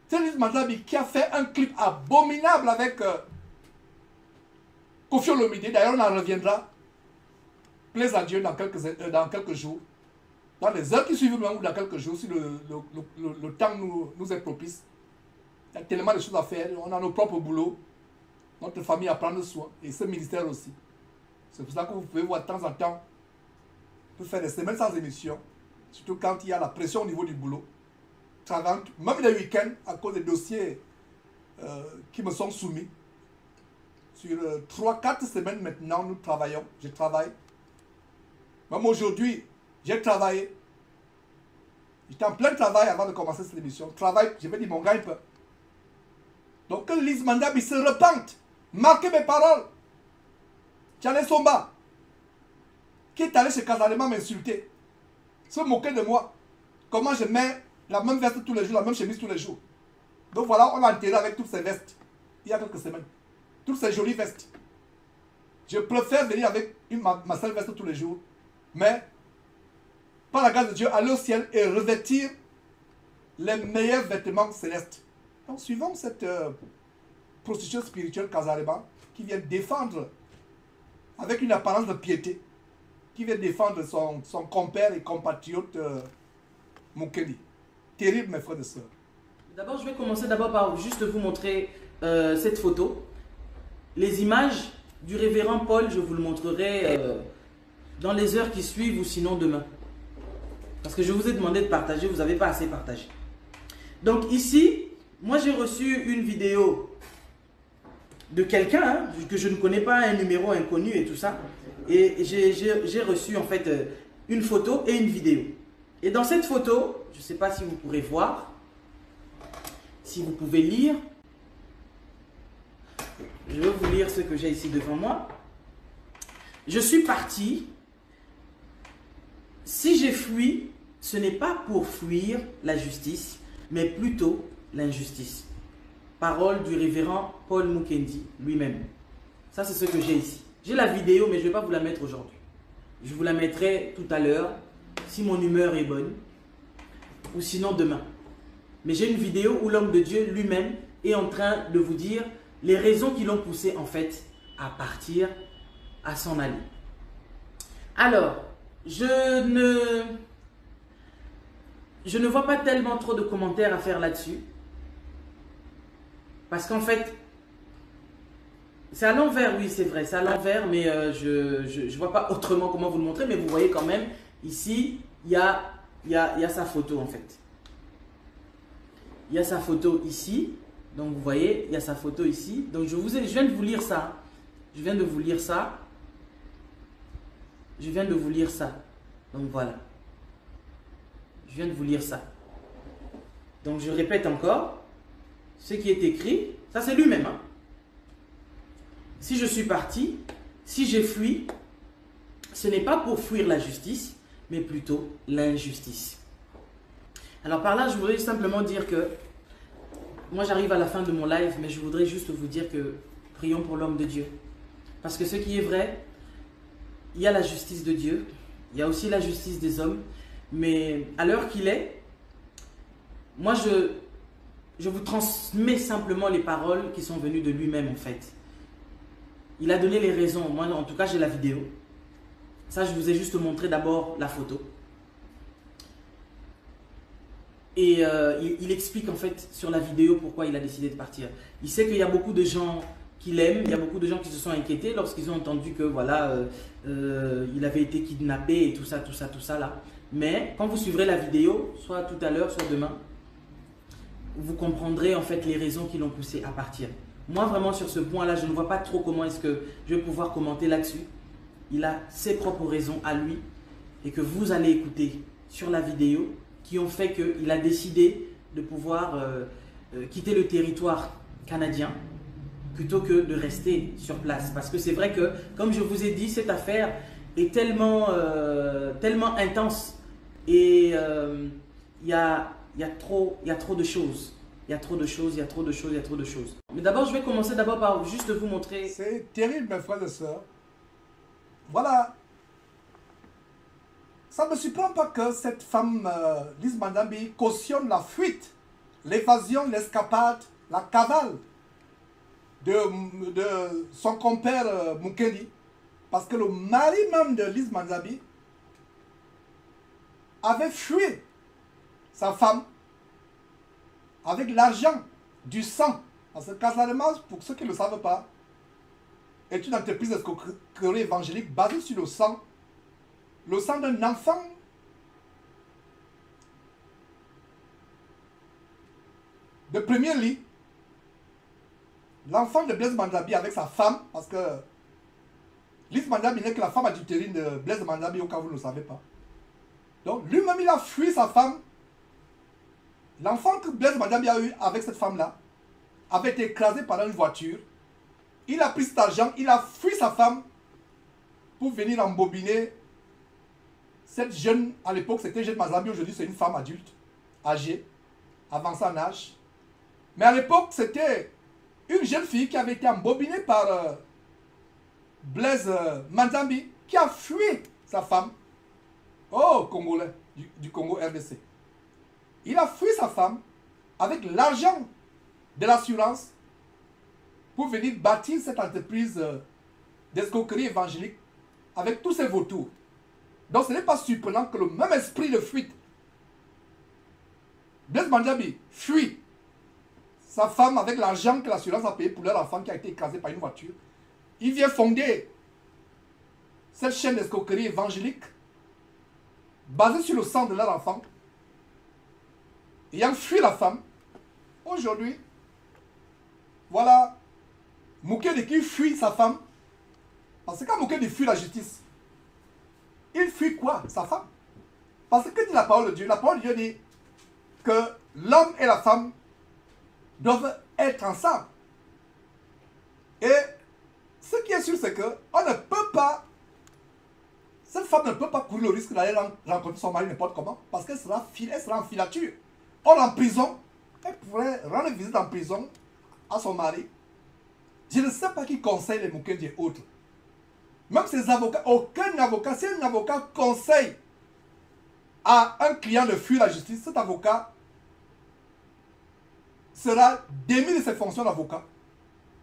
C'est Lise Mandambi qui a fait un clip abominable avec Koffi Olomide. D'ailleurs, on en reviendra. Plaise à Dieu dans quelques jours. Dans les heures qui suivent, même, ou dans quelques jours, si le temps nous est propice. Il y a tellement de choses à faire. On a nos propres boulots. Notre famille à prendre soin. Et ce ministère aussi. C'est pour ça que vous pouvez voir de temps en temps. On peut faire des semaines sans émission. Surtout quand il y a la pression au niveau du boulot. Même les week-ends, à cause des dossiers qui me sont soumis. sur 3-4 semaines maintenant, nous travaillons. Je travaille. Même aujourd'hui, j'ai travaillé. J'étais en plein travail avant de commencer cette émission. Travail, je vais dire mon gars, il peut. Donc que Lise Mandabi se repente, marquez mes paroles. Tchale Somba, qui est allé chez Casalema m'insulter, se moquer de moi. Comment je mets la même veste tous les jours, la même chemise tous les jours. Donc voilà, on a enterré avec toutes ces vestes. Il y a quelques semaines. Toutes ces jolies vestes. Je préfère venir avec ma seule veste tous les jours. Mais, par la grâce de Dieu, aller au ciel et revêtir les meilleurs vêtements célestes. Donc, suivons cette prostituée spirituelle Kazareba qui vient défendre, avec une apparence de piété, qui vient défendre son compère et compatriote Mukeli. Terrible, mes frères et sœurs. D'abord, je vais commencer par juste vous montrer cette photo. Les images du révérend Paul, je vous le montrerai dans les heures qui suivent ou sinon demain. Parce que je vous ai demandé de partager, vous n'avez pas assez partagé. Donc ici, moi j'ai reçu une vidéo de quelqu'un que je ne connais pas, un numéro inconnu et tout ça. Et j'ai reçu en fait une photo et une vidéo. Et dans cette photo, je ne sais pas si vous pourrez voir, si vous pouvez lire. Je vais vous lire ce que j'ai ici devant moi. Je suis parti. Si j'ai fui, ce n'est pas pour fuir la justice, mais plutôt l'injustice. Parole du révérend Paul Mukendi lui-même. Ça, c'est ce que j'ai ici. J'ai la vidéo, mais je ne vais pas vous la mettre aujourd'hui. Je vous la mettrai tout à l'heure, si mon humeur est bonne, ou sinon demain. Mais j'ai une vidéo où l'homme de Dieu lui-même est en train de vous dire les raisons qui l'ont poussé en fait à partir, à s'en aller. Alors, je ne vois pas tellement trop de commentaires à faire là-dessus. Parce qu'en fait, c'est à l'envers, oui c'est vrai, c'est à l'envers, mais je ne vois pas autrement comment vous le montrer, mais vous voyez quand même, ici, il y a sa photo en fait. Il y a sa photo ici. Donc vous voyez, il y a sa photo ici. Donc je viens de vous lire ça. Je viens de vous lire ça. Je viens de vous lire ça. Donc voilà. Je viens de vous lire ça. Donc je répète encore. Ce qui est écrit, ça c'est lui-même. Hein. Si je suis parti, si j'ai fui, ce n'est pas pour fuir la justice, mais plutôt l'injustice. Alors par là, je voudrais simplement dire que moi, j'arrive à la fin de mon live, mais je voudrais juste vous dire que prions pour l'homme de Dieu. Parce que ce qui est vrai, il y a la justice de Dieu, il y a aussi la justice des hommes, mais à l'heure qu'il est, moi, je vous transmets simplement les paroles qui sont venues de lui-même, en fait. Il a donné les raisons. Moi, en tout cas, j'ai la vidéo. Ça, je vous ai juste montré d'abord la photo. Et il explique en fait sur la vidéo pourquoi il a décidé de partir. Il sait qu'il y a beaucoup de gens qui l'aiment, il y a beaucoup de gens qui se sont inquiétés lorsqu'ils ont entendu que voilà, il avait été kidnappé et tout ça là. Mais quand vous suivrez la vidéo, soit tout à l'heure, soit demain, vous comprendrez en fait les raisons qui l'ont poussé à partir. Moi vraiment sur ce point-là, je ne vois pas trop comment est-ce que je vais pouvoir commenter là-dessus. Il a ses propres raisons à lui et que vous allez écouter sur la vidéo, qui ont fait qu'il a décidé de pouvoir quitter le territoire canadien plutôt que de rester sur place. Parce que c'est vrai que, comme je vous ai dit, cette affaire est tellement intense et il y a trop de choses. Il y a trop de choses. Mais d'abord, je vais commencer par juste vous montrer. C'est terrible, mes frères et sœurs. Voilà. Ça ne me surprend pas que cette femme, Lise Mandabi, cautionne la fuite, l'évasion, l'escapade, la cavale de son compère Mukendi. Parce que le mari même de Lise Mandabi avait fui sa femme avec l'argent du sang. Parce que Casamance, pour ceux qui ne le savent pas, est une entreprise d'escroquerie évangélique basée sur le sang d'un enfant de premier lit l'enfant de Blaise Mandabi avec sa femme, parce que Lise Mandabi n'est que la femme adultérine de Blaise Mandabi, au cas où vous ne le savez pas. Donc lui-même, il a fui sa femme. L'enfant que Blaise Mandabi a eu avec cette femme-là avait été écrasé par une voiture. Il a pris cet argent, il a fui sa femme pour venir embobiner cette jeune, à l'époque c'était jeune Mandabi, aujourd'hui c'est une femme adulte, âgée, avancée en âge. Mais à l'époque c'était une jeune fille qui avait été embobinée par Blaise Mandabi, qui a fui sa femme. Oh, Congolais, du Congo RDC. Il a fui sa femme avec l'argent de l'assurance pour venir bâtir cette entreprise d'escroquerie évangélique avec tous ses vautours. Donc ce n'est pas surprenant que le même esprit de fuite, Blaise Mandabi fuit sa femme avec l'argent que l'assurance a payé pour leur enfant qui a été écrasé par une voiture. Il vient fonder cette chaîne d'escroquerie évangélique basée sur le sang de leur enfant. Ayant fui la femme, aujourd'hui, voilà, Mukedi qui fuit sa femme. Parce que quand Mukedi fuit la justice, il fuit quoi? Sa femme. Parce que dit la parole de Dieu? La parole de Dieu dit que l'homme et la femme doivent être ensemble. Et ce qui est sûr, c'est que on ne peut pas, cette femme ne peut pas courir le risque d'aller rencontrer son mari n'importe comment, parce qu'elle sera en filature. Or, en prison, elle pourrait rendre visite en prison à son mari. Je ne sais pas qui conseille les Mukedi et autres. Même ces avocats, aucun avocat, si un avocat conseille à un client de fuir la justice, cet avocat sera démis de ses fonctions d'avocat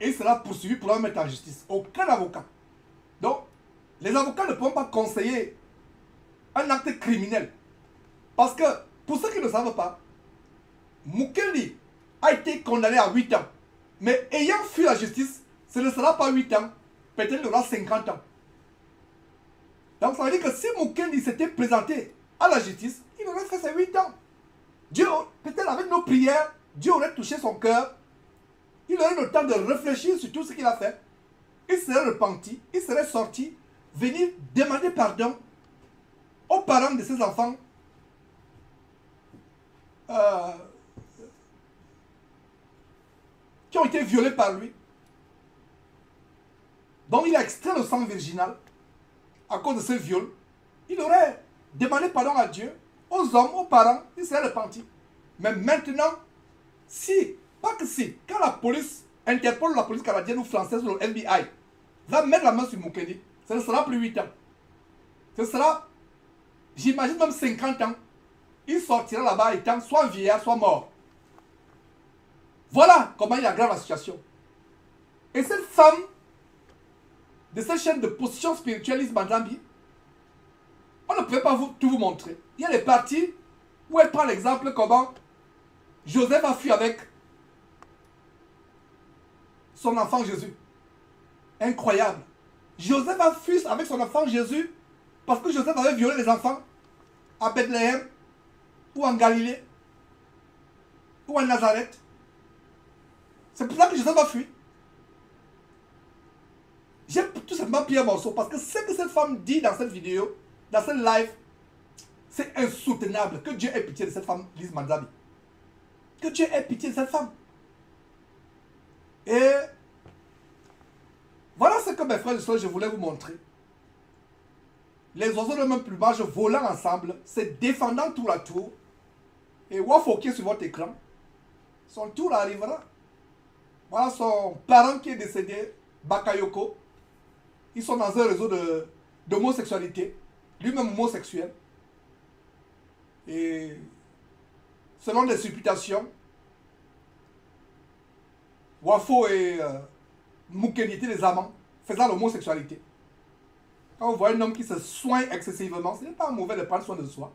et il sera poursuivi pour le mettre en justice. Aucun avocat. Donc, les avocats ne pourront pas conseiller un acte criminel. Parce que, pour ceux qui ne le savent pas, Mukedi a été condamné à 8 ans. Mais ayant fui la justice, ce ne sera pas 8 ans. Peut-être il aura 50 ans. Donc ça veut dire que si Mukedi s'était présenté à la justice, il aurait fait ses 8 ans. Dieu, peut-être avec nos prières, Dieu aurait touché son cœur. Il aurait eu le temps de réfléchir sur tout ce qu'il a fait. Il serait repenti, il serait sorti, venir demander pardon aux parents de ses enfants qui ont été violés par lui. Donc il a extrait le sang virginal à cause de ce viol. Il aurait demandé pardon à Dieu, aux hommes, aux parents, il serait repenti. Mais maintenant, si, pas que si, quand la police, Interpol, la police canadienne ou française ou le FBI, va mettre la main sur Mukedi, ce ne sera plus 8 ans. Ce sera, j'imagine même 50 ans. Il sortira là-bas étant soit vieillard, soit mort. Voilà comment il aggrave la situation. Et cette femme de cette chaîne de position spiritualiste Mandabi, on ne peut pas tout vous montrer. Il y a des parties où elle prend l'exemple comment Joseph a fui avec son enfant Jésus. Incroyable. Joseph a fui avec son enfant Jésus parce que Joseph avait violé les enfants à Bethléem ou en Galilée ou en Nazareth. C'est pour ça que Joseph a fui. J'ai tout simplement pris un morceau parce que ce que cette femme dit dans cette vidéo, dans cette live, c'est insoutenable. Que Dieu ait pitié de cette femme, Lise Mandabi. Que Dieu ait pitié de cette femme. Et voilà ce que mes frères et sœurs, je voulais vous montrer. Les oiseaux de même plumage volant ensemble, se défendant tour à tour. Et Wafo qui est sur votre écran, son tour arrivera. Voilà son parent qui est décédé, Bakayoko. Ils sont dans un réseau d'homosexualité. Lui-même homosexuel. Et selon les supputations, Wafo et Mukedi étaient des amants faisant l'homosexualité. Quand vous voyez un homme qui se soigne excessivement, ce n'est pas mauvais de prendre soin de soi.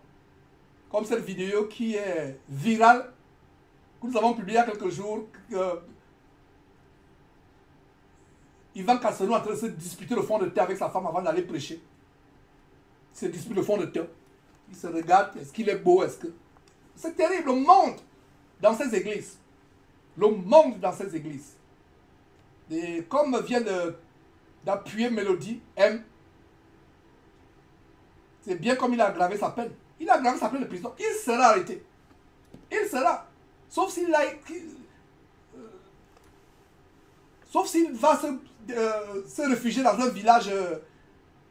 Comme cette vidéo qui est virale, que nous avons publiée il y a quelques jours, Ivan Cassano est en train de se disputer le fond de terre avec sa femme avant d'aller prêcher. Il se dispute le fond de terre. Il se regarde, est-ce qu'il est beau, est-ce que... C'est terrible, le monde dans ces églises. Le monde dans ces églises. Et comme vient d'appuyer Mélodie, M, c'est bien comme il a aggravé sa peine. Il a aggravé sa peine de prison. Il sera arrêté. Il sera. Sauf s'il va se réfugier dans un village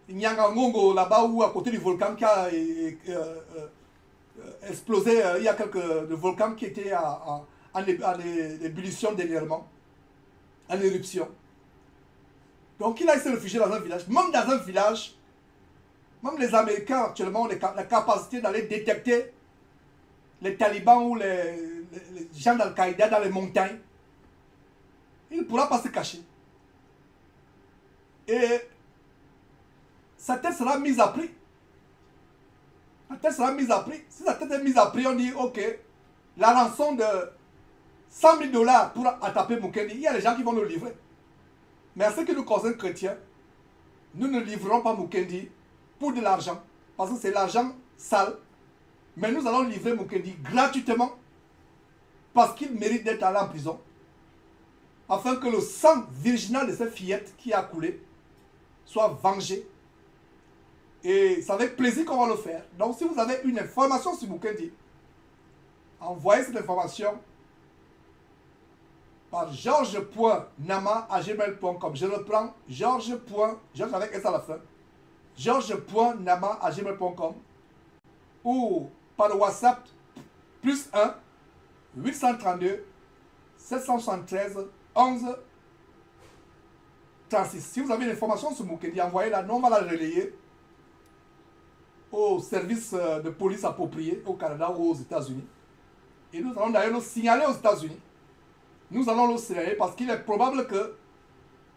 Nyangangongo, là-bas, ou à côté du volcan qui a explosé. Il y a le volcan qui était en ébullition dernièrement, en éruption. Donc il a essayé de se réfugier dans un village. Même dans un village, même les Américains actuellement ont la capacité d'aller détecter les talibans ou les gens d'Al-Qaïda dans les montagnes. Il ne pourra pas se cacher. Et sa tête sera mise à prix. La tête sera mise à prix. Si sa tête est mise à prix, on dit, ok, la rançon de 100 000 $ pour attraper Mukendi, il y a des gens qui vont le livrer. Mais en ce qui nous concerne chrétiens, nous ne livrerons pas Mukendi pour de l'argent, parce que c'est l'argent sale. Mais nous allons livrer Mukendi gratuitement, parce qu'il mérite d'être allé en prison, afin que le sang virginal de cette fillette qui a coulé soit vengé. Et c'est avec plaisir qu'on va le faire. Donc si vous avez une information sur Mukendi, envoyez cette information par georges.nama@gmail.com. Je reprends, Georges avec S à la fin, georges.nama@gmail.com, ou par le WhatsApp +1 832 773 11 36. Si vous avez une information sur Mukendi, envoyez-la, nous on va la relayer au service de police approprié au Canada ou aux États-Unis. Et nous allons d'ailleurs le signaler aux États-Unis. Nous allons le signaler parce qu'il est probable que,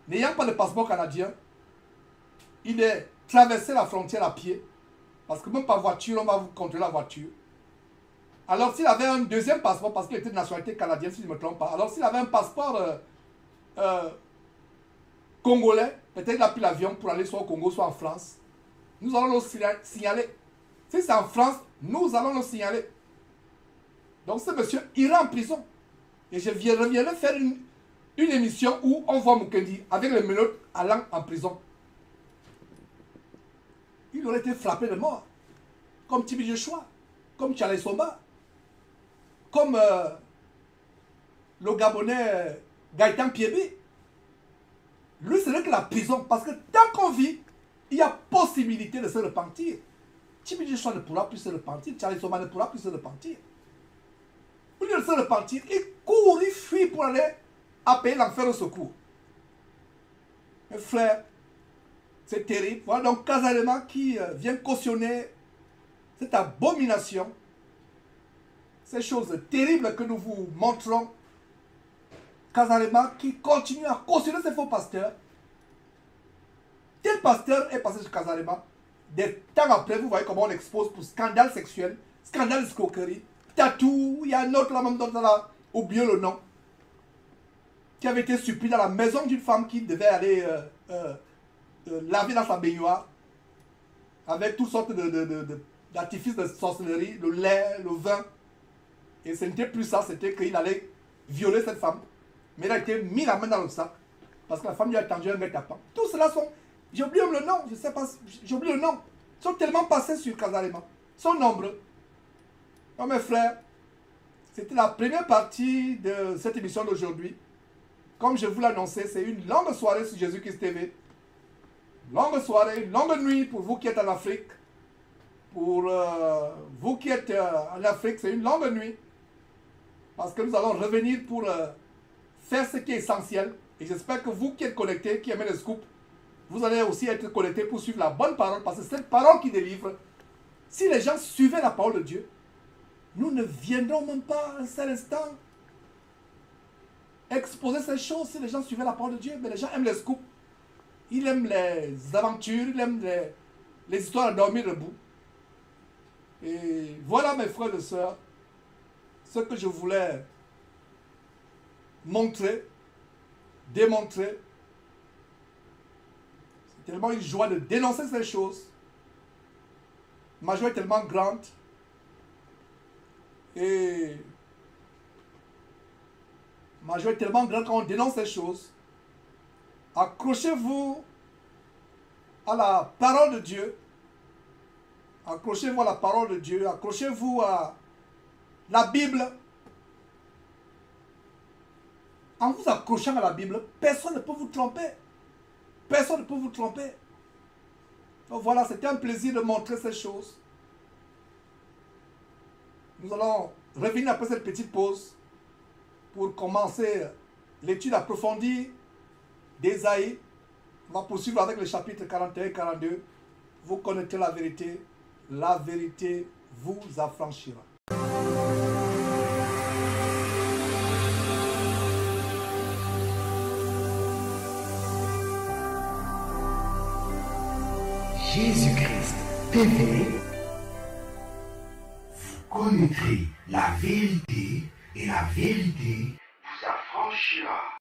n'ayant pas de passeport canadien, il ait traversé la frontière à pied. Parce que même par voiture, on va vous contrôler la voiture. Alors s'il avait un deuxième passeport, parce qu'il était de nationalité canadienne, si je ne me trompe pas, alors s'il avait un passeport congolais, peut-être qu'il a pris l'avion pour aller soit au Congo, soit en France. Nous allons le signaler. Si c'est en France, nous allons le signaler. Donc ce monsieur ira en prison. Et je reviendrai faire une émission où on voit Mukendi avec les menottes allant en prison. Il aurait été frappé de mort. Comme Tibi Joshua, comme Charles Somba, comme le Gabonais Gaëtan Piébi. Lui, ce n'est que la prison. Parce que tant qu'on vit, il y a possibilité de se repentir. Tibi Joshua ne pourra plus se repentir. Charles Somba ne pourra plus se repentir. Au lieu de se repentir, il court, il fuit pour aller appeler l'enfer au secours. Mes frères, c'est terrible. Voilà donc Kazarema qui vient cautionner cette abomination, ces choses terribles que nous vous montrons. Kazarema qui continue à cautionner ces faux pasteurs. Tel pasteur est passé sur Kazarema. Des temps après, vous voyez comment on expose pour scandale sexuel, scandale d'escroquerie, tatou. Il y a un autre là, même dont on a oublié le nom, qui avait été surpris dans la maison d'une femme qui devait aller laver dans sa baignoire avec toutes sortes d'artifices de sorcellerie, le lait, le vin. Et ce n'était plus ça, c'était qu'il allait violer cette femme. Mais il a été mis la main dans le sac parce que la femme lui a tendu un guet-apens. Tout cela sont, j'ai oublié le nom, je sais pas, j'ai oublié le nom. Ils sont tellement passés sur Kazarema. Ils sont nombreux. Donc mes frères, c'était la première partie de cette émission d'aujourd'hui. Comme je vous l'annonçais, c'est une longue soirée sur Jésus-Christ TV. Longue soirée, une longue nuit pour vous qui êtes en Afrique. Pour vous qui êtes en Afrique, c'est une longue nuit. Parce que nous allons revenir pour faire ce qui est essentiel. Et j'espère que vous qui êtes connectés, qui aimez les scoops, vous allez aussi être connectés pour suivre la bonne parole. Parce que c'est cette parole qui délivre. Si les gens suivaient la parole de Dieu, nous ne viendrons même pas un seul instant exposer ces choses si les gens suivaient la parole de Dieu. Mais les gens aiment les scoops. Ils aiment les aventures, ils aiment les histoires à dormir debout. Et voilà mes frères et sœurs, ce que je voulais montrer, démontrer. C'est tellement une joie de dénoncer ces choses. Ma joie est tellement grande. Et ma joie est tellement grande quand on dénonce ces choses. Accrochez-vous à la parole de Dieu. Accrochez-vous à la parole de Dieu. Accrochez-vous à la Bible. En vous accrochant à la Bible, personne ne peut vous tromper. Personne ne peut vous tromper. Donc voilà, c'était un plaisir de montrer ces choses. Nous allons revenir après cette petite pause pour commencer l'étude approfondie d'Ésaïe. On va poursuivre avec le chapitre 41 et 42. Vous connaîtrez la vérité vous affranchira. Jésus-Christ TV, vous connaîtrez la vérité et la vérité vous affranchira.